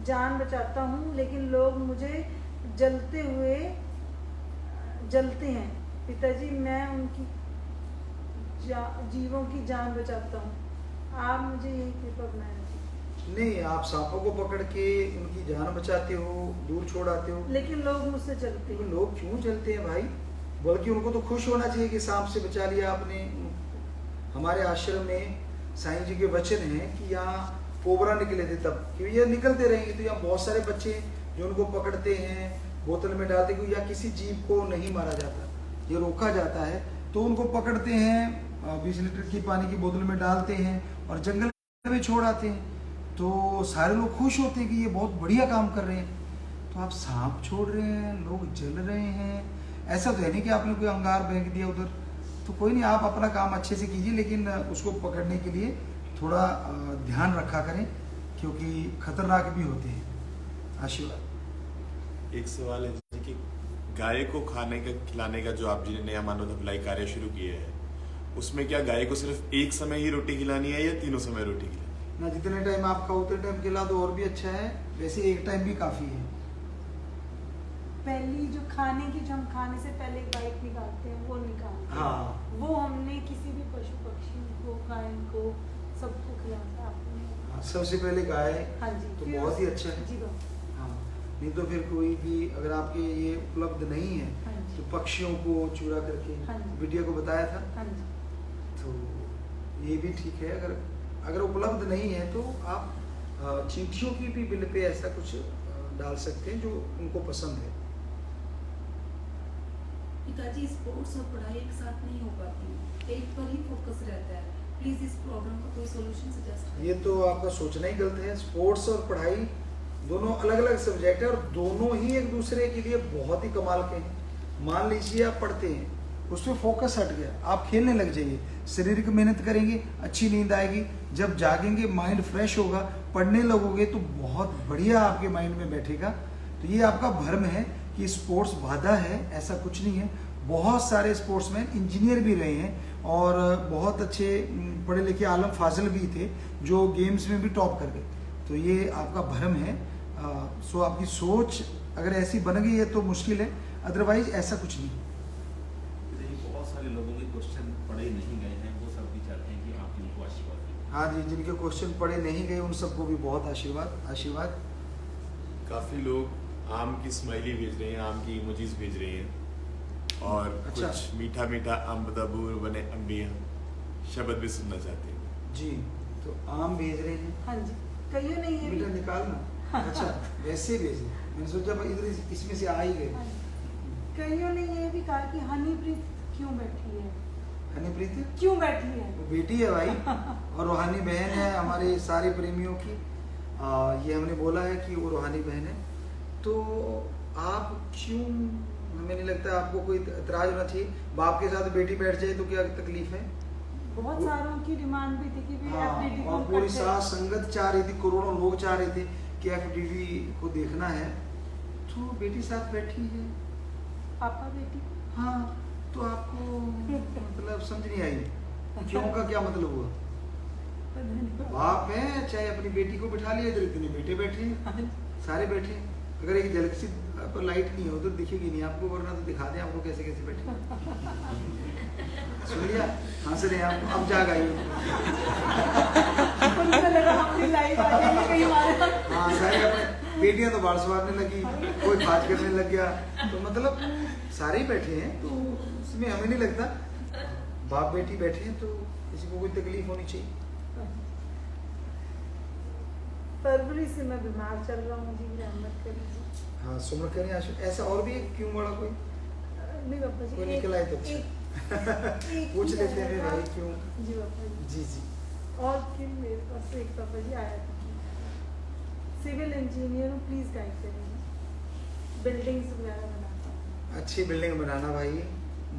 जान बचाता हूँ, लेकिन लोग मुझे जलते हुए जलते हैं। पिताजी मैं उनकी जीवों की जान बचाता हूँ, आप मुझे यही कृपा बनाए रखें। नहीं, आप सांपों को पकड़ के उनकी जान बचाते हो, दूर छोड़ाते हो, लेकिन लोग मुझसे जलते हैं। लोग क्यों जलते हैं भाई? बल्कि उनको तो खुश होना चाहिए कि सांप से बचा लिया आपने। हमारे आश्रम में साईं जी के वचन हैं कि यहाँ कोबरा निकले थे तब, क्योंकि ये निकलते रहेंगे तो यहाँ बहुत सारे बच्चे जो उनको पकड़ते हैं, बोतल में डालते, क्योंकि यहाँ किसी जीव को नहीं मारा जाता, ये रोका जाता है, तो उनको पकड़ते हैं, 20 लीटर की पानी की बोतल में डालते हैं और जंगल में छोड़ आते हैं। तो सारे लोग खुश होते हैं कि ये बहुत बढ़िया काम कर रहे हैं। तो आप सांप छोड़ रहे हैं, लोग जल रहे हैं, ऐसा तो है नहीं कि आपने कोई अंगार फेंक दिया उधर। तो कोई नहीं, आप अपना काम अच्छे से कीजिए, लेकिन उसको पकड़ने के लिए थोड़ा ध्यान रखा करें, क्योंकि खतरनाक भी होते हैं। आशीर्वाद। एक सवाल है जी कि गाय को खाने का खिलाने का जो आप जी ने नया मानव भलाई कार्य शुरू किया है, उसमें क्या गाय को सिर्फ एक समय ही रोटी खिलानी है या तीनों समय रोटी खिलानी है? ना, जितने टाइम आप खाओ उतने टाइम खिला दो और भी अच्छा है, वैसे एक टाइम भी काफ़ी है। पहली जो खाने की, जो हम खाने से पहले बाइट निकालते हैं, वो निकालते हैं। हाँ, वो हमने किसी भी पशु पक्षी को, गाय को, सबको खिलाता है आपने। सबसे पहले गाय, हाँ जी, तो फिर बहुत ही अच्छा है। जी बाबा। हाँ, नहीं तो फिर कोई भी अगर आपके ये उपलब्ध नहीं है हाँ जी। तो पक्षियों को चूरा करके, हाँ जी। बिटिया को बताया था, हाँ जी। तो ये भी ठीक है। अगर उपलब्ध नहीं है तो आप चींटियों की भी बिल पे ऐसा कुछ डाल सकते हैं जो उनको पसंद है। पिताजी स्पोर्ट्स और पढ़ाई एक साथ नहीं हो पाती, एक पर ही फोकस रहता है, प्लीज इस प्रॉब्लम का कोई सॉल्यूशन सजेस्ट करें। ये तो आपका सोचना ही गलत है। स्पोर्ट्स और पढ़ाई दोनों अलग अलग सब्जेक्ट है और दोनों ही एक दूसरे के लिए बहुत ही कमाल के हैं। मान लीजिए आप पढ़ते हैं, उसमें फोकस हट गया, आप खेलने लग जाइए, शारीरिक मेहनत करेंगे, अच्छी नींद आएगी, जब जागेंगे माइंड फ्रेश होगा, पढ़ने लगोगे तो बहुत बढ़िया आपके माइंड में बैठेगा। तो ये आपका भ्रम है कि स्पोर्ट्स बाधा है, ऐसा कुछ नहीं है। बहुत सारे स्पोर्ट्समैन इंजीनियर भी रहे हैं और बहुत अच्छे पढ़े लिखे आलम फाजिल भी थे जो गेम्स में भी टॉप कर गए। तो ये आपका भ्रम है। सो आपकी सोच अगर ऐसी बन गई है तो मुश्किल है, अदरवाइज ऐसा कुछ नहीं। बहुत सारे लोगों के क्वेश्चन पढ़े नहीं गए हैं, वो सब भी चाहते हैं कि आप इनको आशीर्वाद दें। हाँ जी, जिनके क्वेश्चन पढ़े नहीं गए उन सबको भी बहुत आशीर्वाद। आशीर्वाद। काफी लोग आम की स्माइली भेज रहे हैं, आम की इमोजीज भेज रहे हैं और अच्छा। कुछ मीठा मीठा अम्ब दबूर बने अम्बिया शब्द भी सुनना चाहते हैं जी, तो आम भेज रहे हैं, हाँ जी, कहियो नहीं है बेटा निकालना। अच्छा, वैसे भेजे, मैंने सोचा भाई इधर इसमें से आ ही गए। कईयों ने ये भी कहा कि हनीप्रीत क्यों बैठी है, हनीप्रीत क्यों बैठी है। वो बेटी है भाई और रूहानी बहन है हमारे सारे प्रेमियों की। ये हमने बोला है कि वो रूहानी बहन है। तो आप क्यों, हमें नहीं लगता आपको कोई इतराज होना चाहिए। बाप के साथ बेटी बैठ जाए तो क्या तकलीफ है? बहुत सारों की डिमांड भी थी कि भी FDD को और पूरी करते हैं। साथ संगत चाह रही थी, करोड़ों लोग चाह रहे थे कि FDD को देखना है, तो बेटी साथ बैठी है। पापा बेटी। हाँ, तो आपको मतलब समझ नहीं आई क्यों का क्या मतलब हुआ? बाप है, चाहे अपनी बेटी को बिठा लिया, इधर इतने बेटे बैठे हैं, सारे बैठे हैं। अगर एक झलक सी पर लाइट नहीं हो तो दिखेगी नहीं आपको, वरना तो दिखा दें आपको कैसे कैसे बैठे। सुन लिया, हंस रहे हैं आप, अब जाग आई। उनको लगा हमारी लाइव आ जाएगी कहीं हमारे। हाँ सारे अपने बेटियां तो बाल संवारने लगी, कोई बात करने लग गया, तो मतलब सारे ही बैठे हैं, तो इसमें हमें नहीं लगता बाप बेटी बैठे हैं तो किसी को कोई तकलीफ होनी चाहिए। फरवरी से मैं बीमार चल रहा हूँ जी, रहमत करिए। हाँ सुमन करें ऐसा और भी है, क्यों बड़ा कोई नहीं पापा जी, कोई निकल आए तो अच्छा पूछ लेते हैं भाई क्यों। जी पापा जी। जी और फिर मेरे पास एक पापा जी आया था, सिविल इंजीनियर हूँ, प्लीज गाइड करिए। बिल्डिंग्स वगैरह बनाता हूँ। अच्छी बिल्डिंग बनाना भाई,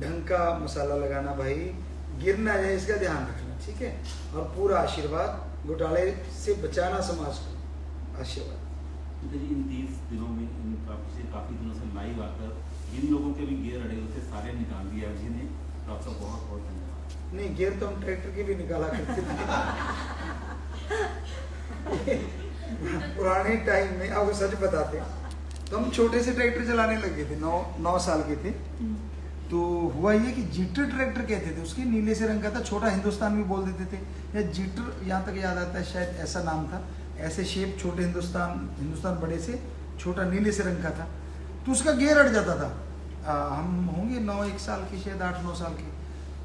ढंग का मसाला लगाना भाई, गिर ना जाए इसका ध्यान रखना, ठीक है। और पूरा आशीर्वाद, घोटाले से बचाना समाज को, आशीर्वाद। इन 30 दिनों में काफी दिनों से लाइव आकर जिन लोगों के भी गियर अड़े होते सारे निकाल दिए आप जी ने, तो आपका बहुत बहुत धन्यवाद। नहीं गियर तो हम ट्रैक्टर के भी निकाला करते थे पुराने टाइम में, आपको सच बताते तो हम छोटे से ट्रैक्टर चलाने लगे थे, 9 साल के थे। तो हुआ ये कि जीटर ट्रैक्टर कहते थे, उसके नीले से रंग का था, छोटा हिंदुस्तान भी बोल देते थे, या जीटर यहाँ तक याद आता है शायद ऐसा नाम था, ऐसे शेप, छोटे हिंदुस्तान बड़े से, छोटा नीले से रंग का था। तो उसका गियर अड़ जाता था, हम होंगे 9-1 साल के, शायद 8-9 साल के।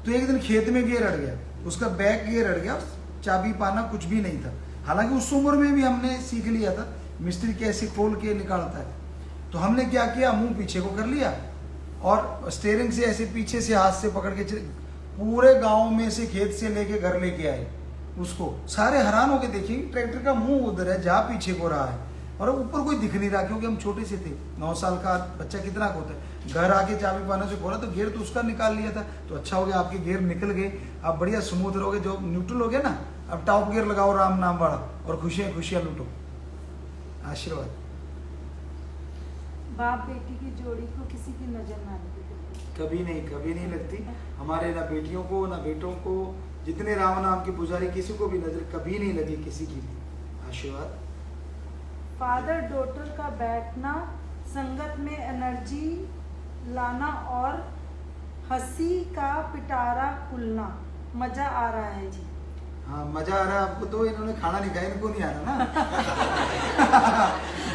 तो एक दिन खेत में गियर अड़ गया, उसका बैक गियर अड़ गया, चाबी पाना कुछ भी नहीं था। हालांकि उस उम्र में भी हमने सीख लिया था मिस्त्री कैसे खोल के निकालता है। तो हमने क्या किया, मुंह पीछे को कर लिया और स्टीयरिंग से ऐसे पीछे से हाथ से पकड़ के पूरे गांव में से खेत से लेके घर लेके आए उसको। सारे हैरान होके देखिए ट्रैक्टर का मुंह उधर है जहाँ पीछे को रहा है, और ऊपर कोई दिख नहीं रहा, क्योंकि हम छोटे से थे। 9 साल का बच्चा कितना का होता है, घर आके चाबी पाने से खोला तो गियर तो उसका निकाल लिया था। तो अच्छा हो गया आपके गियर निकल गए, आप बढ़िया स्मूथ रहोगे, जो न्यूट्रल हो गया ना, अब टॉप गियर लगाओ, राम नाम वाला, और खुशियां लूटो। आशीर्वाद। बाप बेटी की जोड़ी को किसी की नजर ना लगे। कभी नहीं लगती। हमारे ना बेटियों को ना बेटों को, जितने राम नाम के पुजारी, किसी को भी नजर कभी नहीं लगी किसी की भी। आशीर्वाद। फादर डॉटर का बैठना, संगत में एनर्जी लाना और हंसी का पिटारा खुलना, मजा आ रहा है जी। हाँ मजा आ रहा है आपको, तो इन्होंने खाना नहीं खाया, इनको नहीं आ रहा ना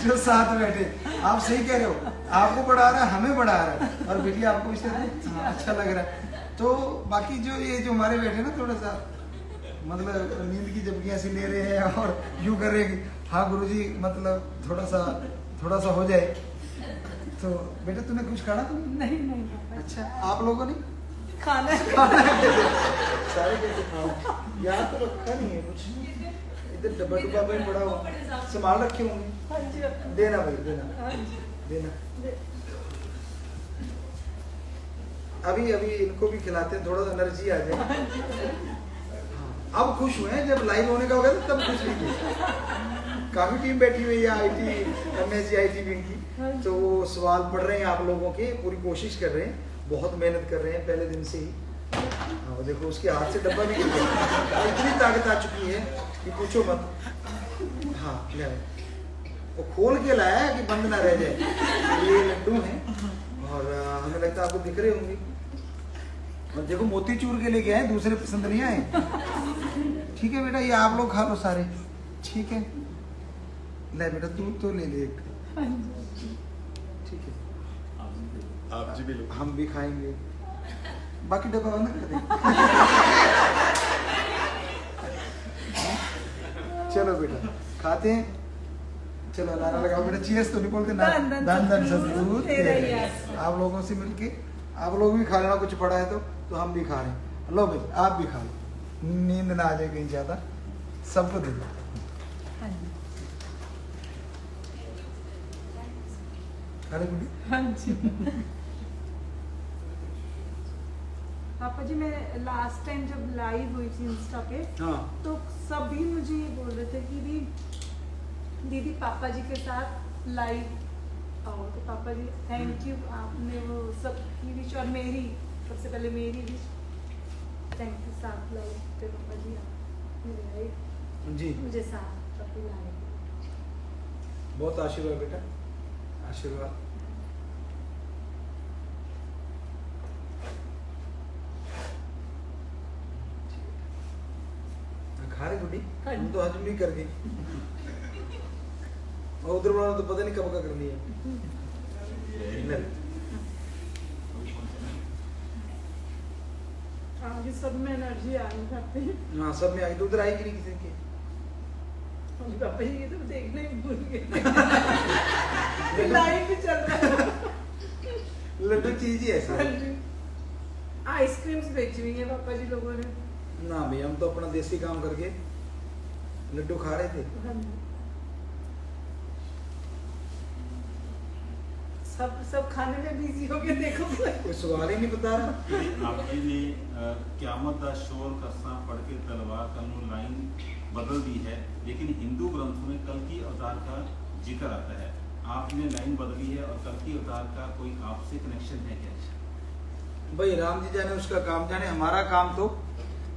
जो साथ बैठे। आप सही कह रहे हो, आपको बढ़ा रहा है, हमें बढ़ा रहा है, और बेटिया आपको इससे अच्छा लग रहा है। तो बाकी जो ये जो हमारे बैठे ना, थोड़ा सा मतलब नींद की झपकियां सी ले रहे हैं और यूं कर रहे हैं, हाँ गुरुजी मतलब थोड़ा सा हो जाए। तो बेटा तूने कुछ खाना? नहीं पापा। अच्छा आप लोगों ने खाना सारे कैसे खाओ, यहाँ तो रखा नहीं है कुछ, इधर डब्बा में पड़ा हुआ, संभाल रखे होंगे। हाँ जी रखा। देना भाई देना हाँ जी। देना। अभी इनको भी खिलाते हैं, थोड़ा सा एनर्जी आ जाए। हाँ अब खुश हुए हैं, जब लाइव होने का होगा तो तब खुश नहीं थे। काफी टीम बैठी हुई है IT MSc IT विंग की, तो वो सवाल पढ़ रहे हैं आप लोगों के, पूरी कोशिश कर रहे हैं, बहुत मेहनत कर रहे हैं पहले दिन से ही। हाँ देखो उसके हाथ से डब्बा भी गिर गया, इतनी ताकत आ चुकी है कि पूछो मत। हाँ ले वो खोल के लाया है कि बंद ना रह जाए। ये लड्डू हैं और हमें लगता है आपको दिख रहे होंगे। और देखो मोतीचूर के लेके आए, दूसरे पसंद नहीं आए। ठीक है बेटा, ये आप लोग खा लो सारे, ठीक है। ले बेटा तू तो ले ले एक, ठीक है। आप जी भी लो। हम भी खाएंगे, बाकी डब्बा बंद कर दें। चलो बेटा खाते हैं, चलो नारा लगाओ बेटा, चीयर्स तो नहीं बोलते ना, दान सद्गुरु तेरे। आप लोगों से मिलके आप लोग भी खा लेना, कुछ पड़ा है तो हम भी खा रहे हैं। लो भाई आप भी खा लो, नींद ना आ जाए कहीं ज्यादा, सबको दे दो। अरे गुड्डी हाँ जी। पापा जी मैं लास्ट टाइम जब लाइव हुई थी इंस्टा पे, हाँ तो सभी मुझे ये बोल रहे थे कि भी दीदी पापा जी के साथ लाइव आओ। तो पापा जी थैंक यू, आपने वो सब की विश और मेरी सबसे पहले मेरी विश, थैंक यू। साथ लाइव पे पापा जी मेरे आए जी, मुझे साथ कभी लाए, बहुत आशीर्वाद बेटा, आशीर्वाद। खा रहे गुड्डी? आंटी, हम तो हजम भी कर गए और उधर वाला तो पता नहीं कब का कर लिया। आगे सब में एनर्जी आ रही पापा जी। हाँ सब में आई, तो उधर आएगी नहीं किसी की। पापा जी ये तो देखना ही भूल गए। लाइव भी चल रहा है। लड्डू चीज ही ऐसा है। आइसक्रीम्स बेची हुई है पापा जी लोगों ने। ना भाई हम तो अपना देसी काम करके लड्डू खा रहे थे। सब खाने में बिजी हो गए, देखो कोई सवाल ही नहीं बता रहा। आपके लिए क़यामत दा शोर करसा पढ़ के तलवार कलू लाइन बदल दी है, लेकिन हिंदू ग्रंथों में कल की अवतार का जिक्र आता है। आपने लाइन बदली है और कल की अवतार का कोई आपसे कनेक्शन है क्या? भाई राम जी जाने उसका काम जाने, हमारा काम तो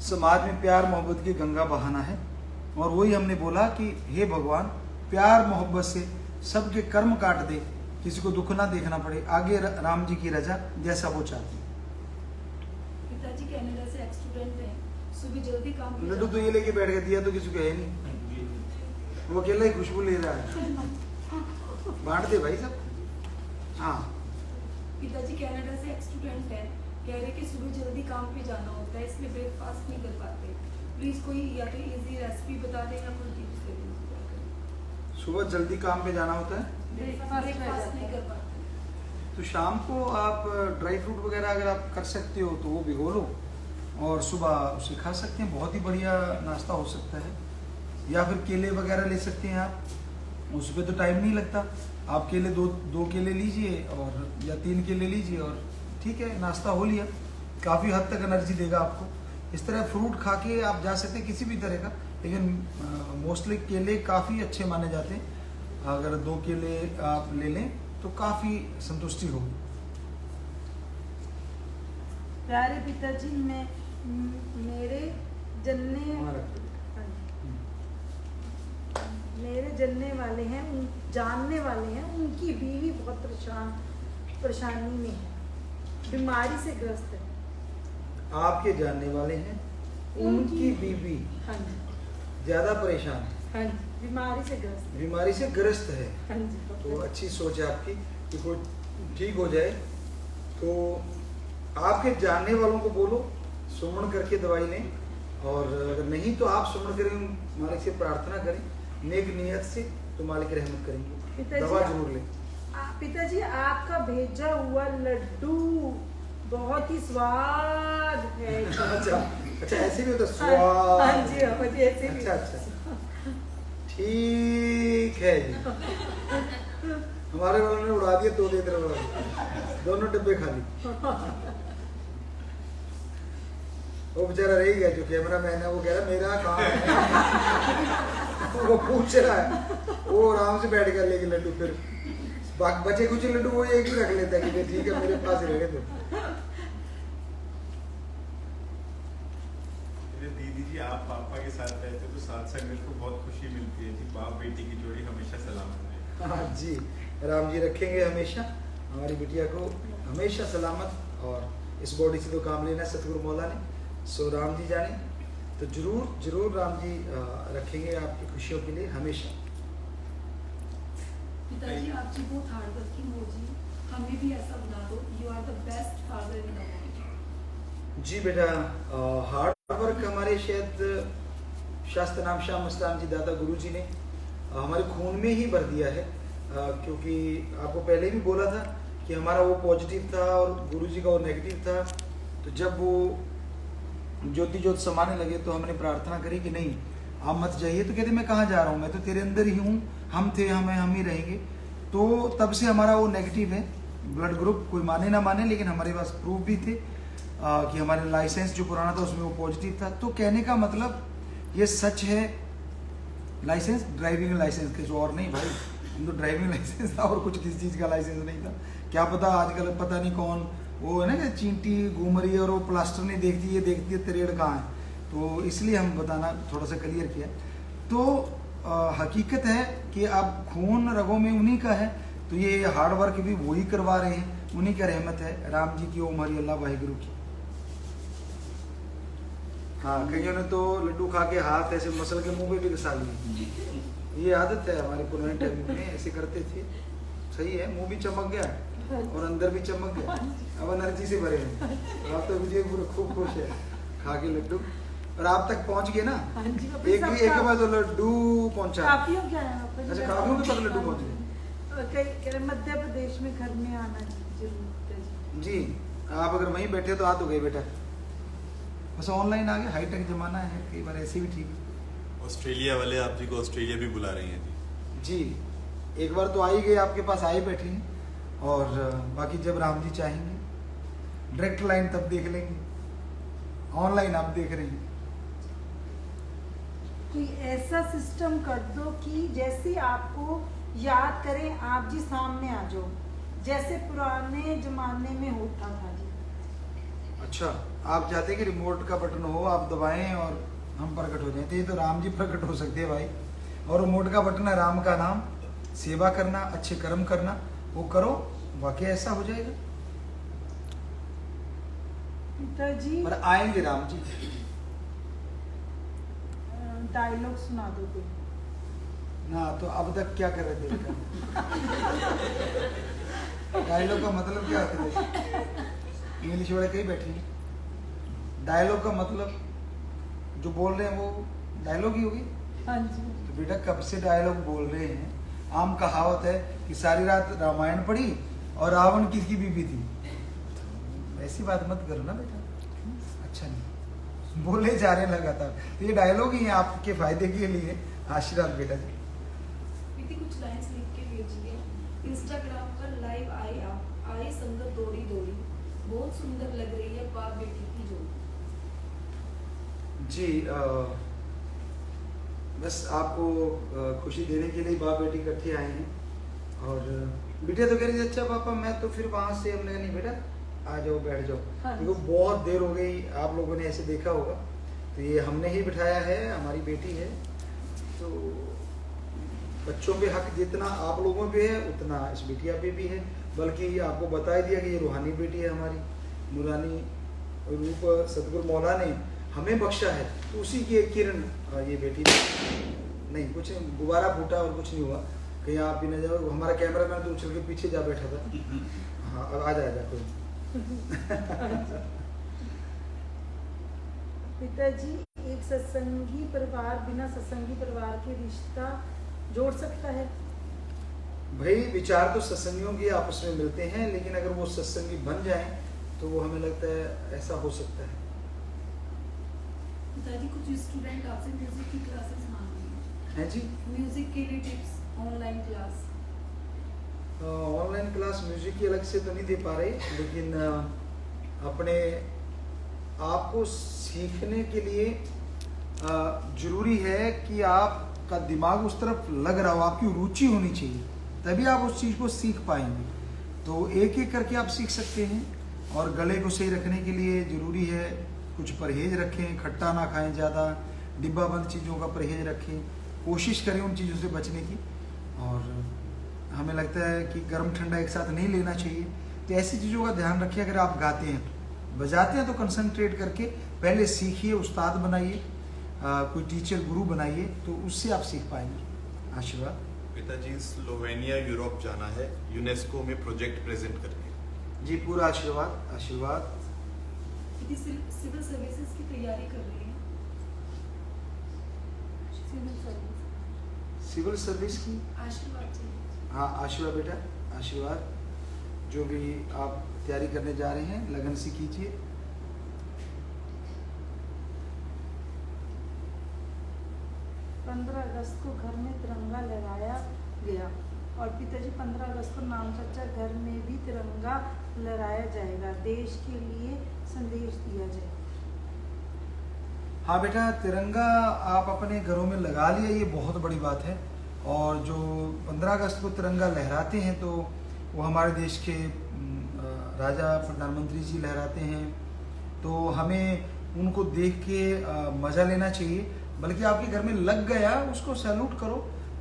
समाज में प्यार मोहब्बत की गंगा बहाना है। और वही हमने बोला कि हे भगवान, प्यार मोहब्बत से सबके कर्म काट दे, किसी को दुख ना देखना पड़े, आगे राम जी की रजा जैसा वो चाहते हैं। पिताजी कनाडा से एक्स स्टूडेंट हैं, सुबह जल्दी काम पे लड्डू तो ये लेके बैठ गया, दिया तो किसी को है नहीं, वो अकेला ही खुशबू ले रहा है। बांट दे भाई सब। हाँ पिताजी कनाडा से एक्स स्टूडेंट हैं, कह रहे कि सुबह जल्दी काम पे जाना होता है, इसलिए ब्रेकफास्ट नहीं कर पाते। प्लीज कोई या तो इजी रेसिपी बता दें या कोई टिप्स दे दें। सुबह जल्दी काम पे जाना होता है ब्रेकफास्ट नहीं कर पाते। तो शाम को आप ड्राई फ्रूट वगैरह अगर आप कर सकते हो तो वो भिगो लो और सुबह उसे खा सकते हैं, बहुत ही बढ़िया नाश्ता हो सकता है। या फिर केले वगैरह ले सकते हैं आप, उस पर तो टाइम नहीं लगता। आप केले दो केले लीजिए और या 3 केले लीजिए और ठीक है, नाश्ता हो लिया। काफ़ी हद तक एनर्जी देगा आपको। इस तरह फ्रूट खा के आप जा सकते हैं किसी भी तरह का, लेकिन मोस्टली केले काफ़ी अच्छे माने जाते हैं। अगर 2 केले आप ले लें तो काफ़ी संतुष्टि होगी। प्यारे पिताजी, मैं मेरे जलने वाले हैं, जानने वाले हैं, उनकी बीवी बहुत परेशानी में है, बीमारी से ग्रस्त है। आपके जानने वाले हैं, उनकी बीवी हाँ जी, ज्यादा परेशान है, हाँ जी, बीमारी से ग्रस्त है। बीमारी से ग्रस्त है। हाँ जी तो अच्छी सोच है आपकी कि कोई ठीक हो जाए। तो आपके जानने वालों को बोलो सुमन करके दवाई लें, और अगर नहीं तो आप सुमन करें, मालिक से प्रार्थना करें नेक नियत से, तो मालिक रहमत करेंगे। दवा जरूर लें। पिताजी आपका भेजा हुआ लड्डू बहुत ही स्वाद है। अच्छा ऐसे भी होता है स्वाद। हाँ जी हाँ जी, ऐसे भी। अच्छा ठीक है जी। हमारे वालों ने उड़ा दिया, 2 लीटर उड़ा दिया, दोनों डब्बे खाली। वो बेचारा रह गया, जो कैमरा मैन है वो कह रहा मेरा काम है। वो पूछ रहा है, वो आराम से बैठ कर लेके लड्डू, फिर बचे कुछ लड्डू वो एक ही रख लेता है कि ठीक है मेरे पास ही रह गए। दीदी जी, आप पापा के साथ रहते हो तो साथ साथ मेरे को बहुत खुशी मिलती है जी। बाप बेटी की जोड़ी हमेशा सलामत रहे। हाँ जी, राम जी रखेंगे हमेशा हमारी बिटिया को हमेशा सलामत। और इस बॉडी से तो काम लेना है सतगुरु मौला ने, सो राम जी जाने तो जरूर राम जी रखेंगे आपकी खुशियों के लिए हमेशा। पिताजी आप जी बहुत हार्ड वर्किंग हो जी, हमें भी ऐसा बना दो। You are the best father in the world. जी बेटा, हार्ड वर्क हमारे शायद शास्त्र नाम शाह मस्तान जी दादा गुरु जी ने हमारे खून में ही भर दिया है। क्योंकि आपको पहले भी बोला था कि हमारा वो पॉजिटिव था और गुरु जी का वो नेगेटिव था। तो जब वो ज्योत समाने लगे तो हमने प्रार्थना करी कि नहीं आप मत जाइए। तो कहते मैं कहाँ जा रहा हूँ, मैं तो तेरे अंदर ही हूँ, हम थे हम ही रहेंगे। तो तब से हमारा वो नेगेटिव है ब्लड ग्रुप, कोई माने ना माने, लेकिन हमारे पास प्रूफ भी थे कि हमारे लाइसेंस जो पुराना था उसमें वो पॉजिटिव था। तो कहने का मतलब ये सच है, लाइसेंस ड्राइविंग लाइसेंस के, जो और नहीं भाई, हम तो ड्राइविंग लाइसेंस था और कुछ किसी चीज़ का लाइसेंस नहीं था। क्या पता आजकल पता नहीं कौन वो है ना कि चींटी घूम रही है और वो प्लास्टर नहीं देखती, ये देखती है तरेड़ कहाँ है। तो इसलिए हम बताना थोड़ा सा क्लियर किया। तो हकीकत है कि अब खून रगों में उन्हीं का है, तो ये हार्ड वर्क भी वही करवा रहे हैं, उन्हीं का रहमत है। राम जी की ओम हरि अल्लाह वाहिगुरु की। हाँ, कईयों ने तो लड्डू खा के हाथ ऐसे मसल के मुंह पे भी घसा लिए। ये आदत है हमारे पुराने टाइम में, ऐसे करते थे। सही है, मुंह भी चमक गया और अंदर भी चमक गया, अब एनर्जी से भरे हैं। आप तो विजय पूरा खूब खुश है खा के लड्डू, और आप तक पहुंच गए ना। हाँ जी, एक बार तो लड्डू पहुंचा। काफियों क्या है आप? अच्छा, काफियों के तक लड्डू पहुंच गए। कई मध्य प्रदेश में घर में आना जरूर जी। आप अगर वहीं बैठे तो आ तो गए बेटा, बस ऑनलाइन आ गए, हाईटेक जमाना है, कई बार ऐसे भी ठीक है। ऑस्ट्रेलिया वाले आप जी को ऑस्ट्रेलिया भी बुला रहे हैं जी। एक बार तो आ ही गए, आपके पास आए बैठे हैं, और बाकी जब राम जी चाहेंगे डायरेक्ट लाइन तब देख लेंगे, ऑनलाइन आप देख रहे हैं। कोई ऐसा सिस्टम कर दो कि जैसे आपको याद करें आप जी सामने आ जाओ, जैसे पुराने जमाने में होता था जी। अच्छा, आप चाहते हैं कि रिमोट का बटन हो, आप दबाएं और हम प्रकट हो जाएं, तो ये तो राम जी प्रकट हो सकते हैं भाई। और रिमोट का बटन है राम का नाम, सेवा करना, अच्छे कर्म करना, वो करो, वाकई ऐसा हो जाएगा। पिताजी पर आएंगे राम जी। डायलॉग सुना दो कोई। ना तो अब तक क्या कर रहे थे डायलॉग का मतलब क्या होता है? इंग्लिश वाले कहीं बैठे हैं, डायलॉग का मतलब जो बोल रहे हैं वो डायलॉग ही होगी। हाँ जी। तो बेटा कब से डायलॉग बोल रहे हैं? आम कहावत है कि सारी रात रामायण पढ़ी और रावण किसकी बीबी थी। ऐसी बात मत करो ना बेटा, अच्छा नहीं, बोले जा रहे लगातार, तो ये डायलॉग ही है आपके फायदे के लिए। आशीर्वाद बेटा जी। दीदी कुछ लाइंस लिख के भेजिए। इंस्टाग्राम पर लाइव आए संगत दौड़ी दौड़ी, बहुत सुंदर लग रही है बाप बेटी की जोड़ी। जी, बस आपको खुशी देने के लिए बाप बेटी इकट्ठे आए हैं। और बेटा तो कह रही थी अच्छा पापा मैं तो फिर वहाँ से, हमने नहीं बेटा आ जाओ बैठ जाओ, देखो बहुत देर हो गई, आप लोगों ने ऐसे देखा होगा, तो ये हमने ही बिठाया है, हमारी बेटी है। तो बच्चों पे हक जितना आप लोगों पे है उतना इस बिटिया पे भी है, बल्कि आपको बता ही दिया कि ये रूहानी बेटी है हमारी, नूरानी रूप सतगुरु मौला ने हमें बख्शा है, तो उसी की एक किरण ये बेटी नहीं, कुछ गुब्बारा फूटा और कुछ नहीं हुआ, कहीं आप भी न जाओ। हमारा कैमरा मैन तो उछल के पीछे जा बैठा था। हाँ, अब आ जा कोई। पिताजी, एक सत्संगी परिवार बिना सत्संगी परिवार के रिश्ता जोड़ सकता है? भाई विचार तो सत्संगियों के आपस में मिलते हैं, लेकिन अगर वो सत्संगी बन जाएं तो वो हमें लगता है ऐसा हो सकता है। दादी कुछ स्टूडेंट आपसे म्यूजिक की क्लासेस मांग रहे हैं। हैं जी? म्यूजिक के लिए tips, online class. Online class music की अलग से तो नहीं दे पा रहे, लेकिन अपने आप को सीखने के लिए जरूरी है कि आपका दिमाग उस तरफ लग रहा हो, आपकी रुचि होनी चाहिए, तभी आप उस चीज़ को सीख पाएंगे। तो एक एक करके आप सीख सकते हैं। और गले को सही रखने के लिए ज़रूरी है कुछ परहेज रखें, खट्टा ना खाएं ज़्यादा, डिब्बा बंद चीज़ों का परहेज रखें, कोशिश करें उन चीज़ों से बचने की। और हमें लगता है कि गर्म ठंडा एक साथ नहीं लेना चाहिए, तो ऐसी चीज़ों का ध्यान रखिए। अगर आप गाते हैं तो बजाते हैं तो कंसंट्रेट करके पहले सीखिए, उस्ताद बनाइए, कोई टीचर गुरु बनाइए, तो उससे आप सीख पाएंगे। आशीर्वाद। पिताजी स्लोवेनिया यूरोप जाना है यूनेस्को में प्रोजेक्ट प्रेजेंट करके। जी, पूरा आशीर्वाद। आशीर्वाद। दीदी सिविल सर्विसेज की तैयारी कर रही है। सिविल सर्विस की आशीर्वाद चाहिए। हाँ, आशीर्वाद बेटा, आशीर्वाद। जो भी आप तैयारी करने जा रहे हैं लगन से कीजिए। 15 अगस्त को घर में तिरंगा लहराया गया और पिताजी 15 अगस्त को नाम चर्चा घर में भी तिरंगा लहराया जाएगा, देश के लिए संदेश दिया जाएगा। हाँ बेटा, तिरंगा आप अपने घरों में लगा लिया, ये बहुत बड़ी बात है। और जो 15 अगस्त को तिरंगा लहराते हैं तो वो हमारे देश के राजा प्रधानमंत्री जी लहराते हैं, तो हमें उनको देख के मज़ा लेना चाहिए। बल्कि आपके घर में लग गया, उसको सैल्यूट करो,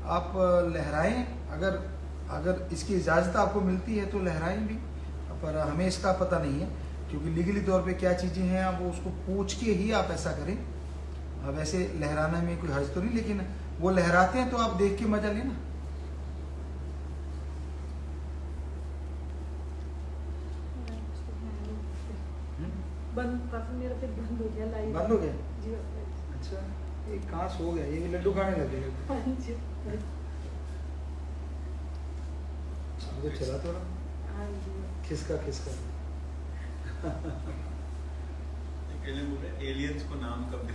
आप लहराएं। अगर इसकी इजाज़त आपको मिलती है तो लहराएं भी, पर हमें इसका पता नहीं है। क्योंकि लीगली तौर पे क्या चीज़ें हैं आप उसको पूछ के ही आप ऐसा करें। अब ऐसे लहराने में कोई हर्ज तो नहीं, लेकिन वो लहराते हैं तो आप देख के मजा लेना। बंद काफी मेरा फिर बंद हो गया लाइव। बंद हो गया? जी बाबा जी। अच्छा, ये कहाँ सो गया? ये भी लड्डू खाने लगे। हाँ जी। मुझे चला थोड़ा हाँ जी। खिसका खिसका। कहने बोले एलियंस को नाम कब दे?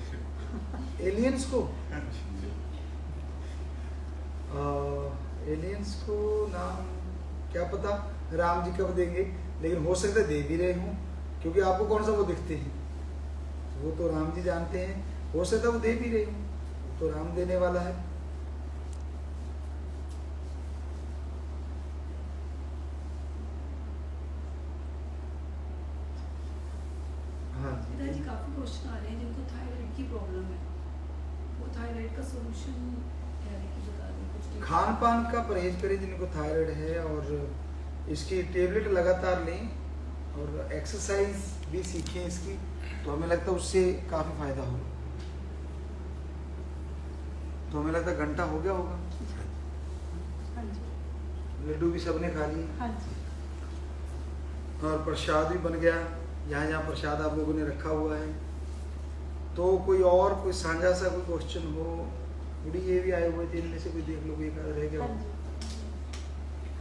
एलियंस को एलियंस को नाम क्या पता राम जी कब देंगे, लेकिन हो सकता है दे भी रहे हों, क्योंकि आपको कौन सा वो दिखते हैं, वो तो राम जी जानते हैं। हो सकता है वो दे भी रहे हों, तो राम देने वाला है। हाँ पिताजी काफी क्वेश्चन आ रहे हैं जिनको थायराइड की प्रॉब्लम है, वो थायराइड का सॉल्यूशन कह रहे हैं कि बता दें कुछ। खान पान का परहेज करें जिनको थायराइड है, और इसकी टेबलेट लगातार लें, और एक्सरसाइज भी सीखें इसकी, तो हमें लगता है उससे काफ़ी फायदा होगा। तो हमें लगता है घंटा हो गया होगा। हाँ जी। लड्डू भी सबने खा लिए, हाँ जी। और प्रसाद भी बन गया। यहाँ जहाँ प्रसाद आप लोगों ने रखा हुआ है, तो कोई और कोई साझा सा कोई क्वेश्चन हो। बुढ़ी ये भी आए हुए थे, इनमें से कोई देख लो, एक रह गया। हाँ जी।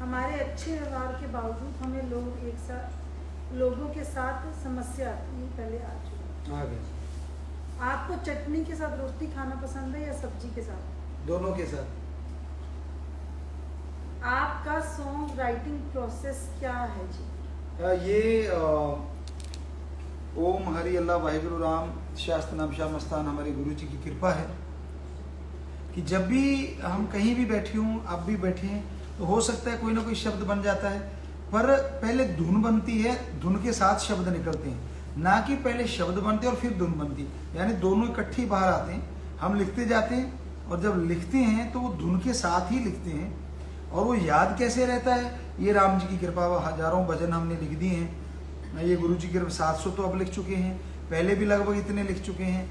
हमारे अच्छे व्यवहार के बावजूद हमें लोगों के साथ समस्या आती है, पहले आ चुकी। आ गया। आपको चटनी के साथ रोटी खाना पसंद है या सब्जी के साथ? दोनों के साथ। आपका सॉन्ग राइटिंग प्रोसेस क्या है जी? ये ओम हरि अल्लाह वाहिगुरु राम शास्त्र नाम शाह मस्तान हमारे गुरु जी की कृपा है कि जब भी हम कहीं भी बैठे हों, आप भी बैठे हैं, तो हो सकता है कोई ना कोई शब्द बन जाता है, पर पहले धुन बनती है, धुन के साथ शब्द निकलते हैं, ना कि पहले शब्द बनते और फिर धुन बनती, यानी दोनों इकट्ठे बाहर आते हैं। हम लिखते जाते हैं, और जब लिखते हैं तो वो धुन के साथ ही लिखते हैं। और वो याद कैसे रहता है, ये राम जी की कृपा। हजारों भजन हमने लिख दिए हैं, ये गुरु जी की कृपा। 700 तो अब लिख चुके हैं, पहले भी लगभग इतने लिख चुके हैं।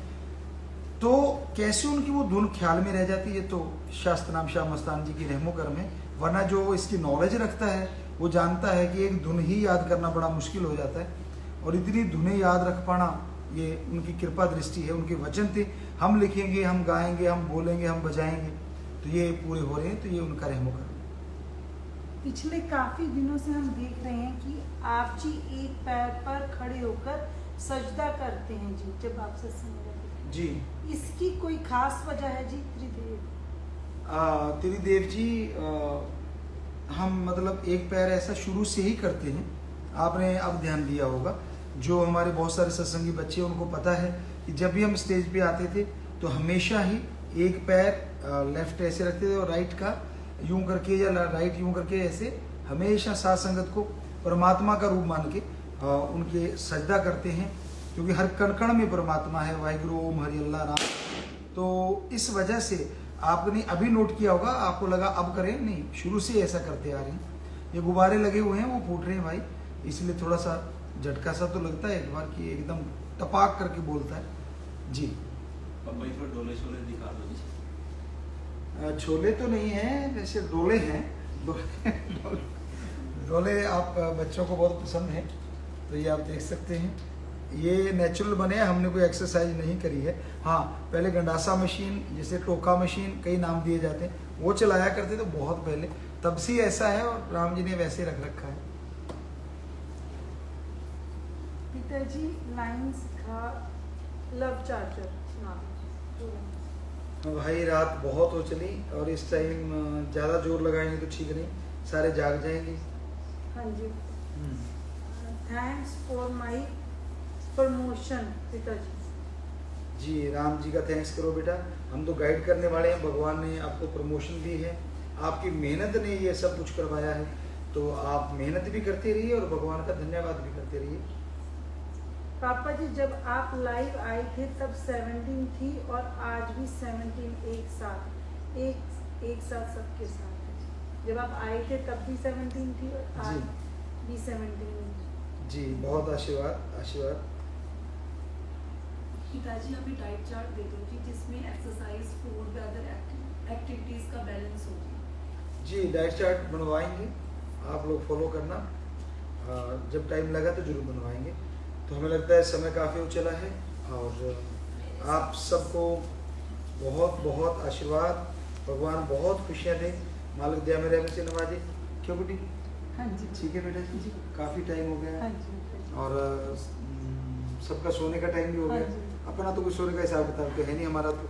तो कैसे उनकी वो धुन ख्याल में रह जाती है, तो शास्त्र नाम शाह मस्तान जी की रहमो करम है। वरना जो इसकी नॉलेज रखता है वो जानता है कि एक धुन ही याद करना बड़ा मुश्किल हो जाता है, और इतनी धुनें याद रख पाना ये उनकी कृपा दृष्टि है। उनके वचन थे, हम लिखेंगे, हम गाएंगे, हम बोलेंगे, हम बजाएंगे, तो ये पूरे हो रहे हैं, तो ये उनका रहमो करम। पिछले काफी दिनों से हम देख रहे हैं कि आप जी एक पैर पर खड़े होकर सजदा करते हैं जी, जब आप सत्संग में रहते हैं जी। इसकी कोई खास वजह है जी? त्रिदेव त्रिदेव जी, हम मतलब एक पैर ऐसा शुरू से ही करते हैं। आपने अब ध्यान दिया होगा, जो हमारे बहुत सारे सत्संगी बच्चे हैं उनको पता है कि जब भी हम स्टेज पे आते थे तो हमेशा ही एक पैर लेफ्ट ऐसे रखते थे और राइट का यूं करके, या राइट यूं करके, ऐसे हमेशा साथ संगत को परमात्मा का रूप मान के उनके सजदा करते हैं, क्योंकि हर कण कण में परमात्मा है। वाहिगुरु ओम हरि अल्लाह राम। तो इस वजह से आपने अभी नोट किया होगा, आपको लगा अब करें, नहीं, शुरू से ऐसा करते आ रहे हैं। ये गुब्बारे लगे हुए हैं, वो फूट रहे हैं भाई, इसलिए थोड़ा सा झटका सा तो लगता है एक बार कि एकदम टपाक करके बोलता है जी। पापा इसको डोले शोले दिखा दो जी। छोले तो नहीं है, वैसे डोले हैं। डोले आप बच्चों को बहुत पसंद है, तो ये आप देख सकते हैं। ये नेचुरल बने हैं, हमने कोई एक्सरसाइज नहीं करी है। हाँ, पहले गंडासा मशीन, जैसे टोका मशीन, कई नाम दिए जाते हैं, वो चलाया करते थे बहुत पहले, तब से ऐसा है, और राम जी ने वैसे रख रखा है। पिताजी लाइंस का लव चार्जर सुना भाई रात बहुत हो चली, और इस टाइम ज़्यादा जोर लगाएंगे तो ठीक नहीं, सारे जाग जाएंगे। हाँ जी। थैंक्स फॉर माय प्रमोशन पिताजी। जी, राम जी का थैंक्स करो बेटा, हम तो गाइड करने वाले हैं, भगवान ने आपको प्रमोशन दी है, आपकी मेहनत ने ये सब कुछ करवाया है, तो आप मेहनत भी करते रहिए और भगवान का धन्यवाद भी करते रहिए। पापा जी, जब आप लाइव आए थे तब 17 थी, और आज भी 17 एक साथ सबके साथ है। जब आप आए थे तब भी 17 थी, और आज भी 17। जी बहुत आशीर्वाद आशीर्वाद। पिताजी अभी डाइट चार्ट दे दो जी, जिसमें एक्सरसाइज, फूड, अदर एक्टिविटीज का बैलेंस हो जी। जी डाइट चार्ट बनवाएंगे, आप लोग फॉलो करना, जब टाइम लगा तो जरूर बनवाएंगे। तो हमें लगता है समय काफ़ी हो चला है और आप सबको बहुत बहुत आशीर्वाद, भगवान बहुत खुशियाँ दे, मालिक दया में रहमत से नवाजे। क्यों बेटी? हाँ जी ठीक है बेटा जी, काफ़ी टाइम हो गया हाँ है जी और सबका सोने का टाइम भी हो हाँ गया। जी। अपना तो कुछ सोने का हिसाब किताब तो है नहीं हमारा तो।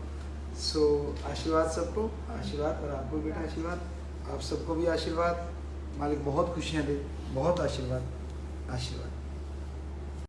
सो आशीर्वाद सबको, आशीर्वाद, और आपको भी बेटा आशीर्वाद, आप सबको भी आशीर्वाद। मालिक बहुत खुशियाँ दे, बहुत आशीर्वाद, आशीर्वाद।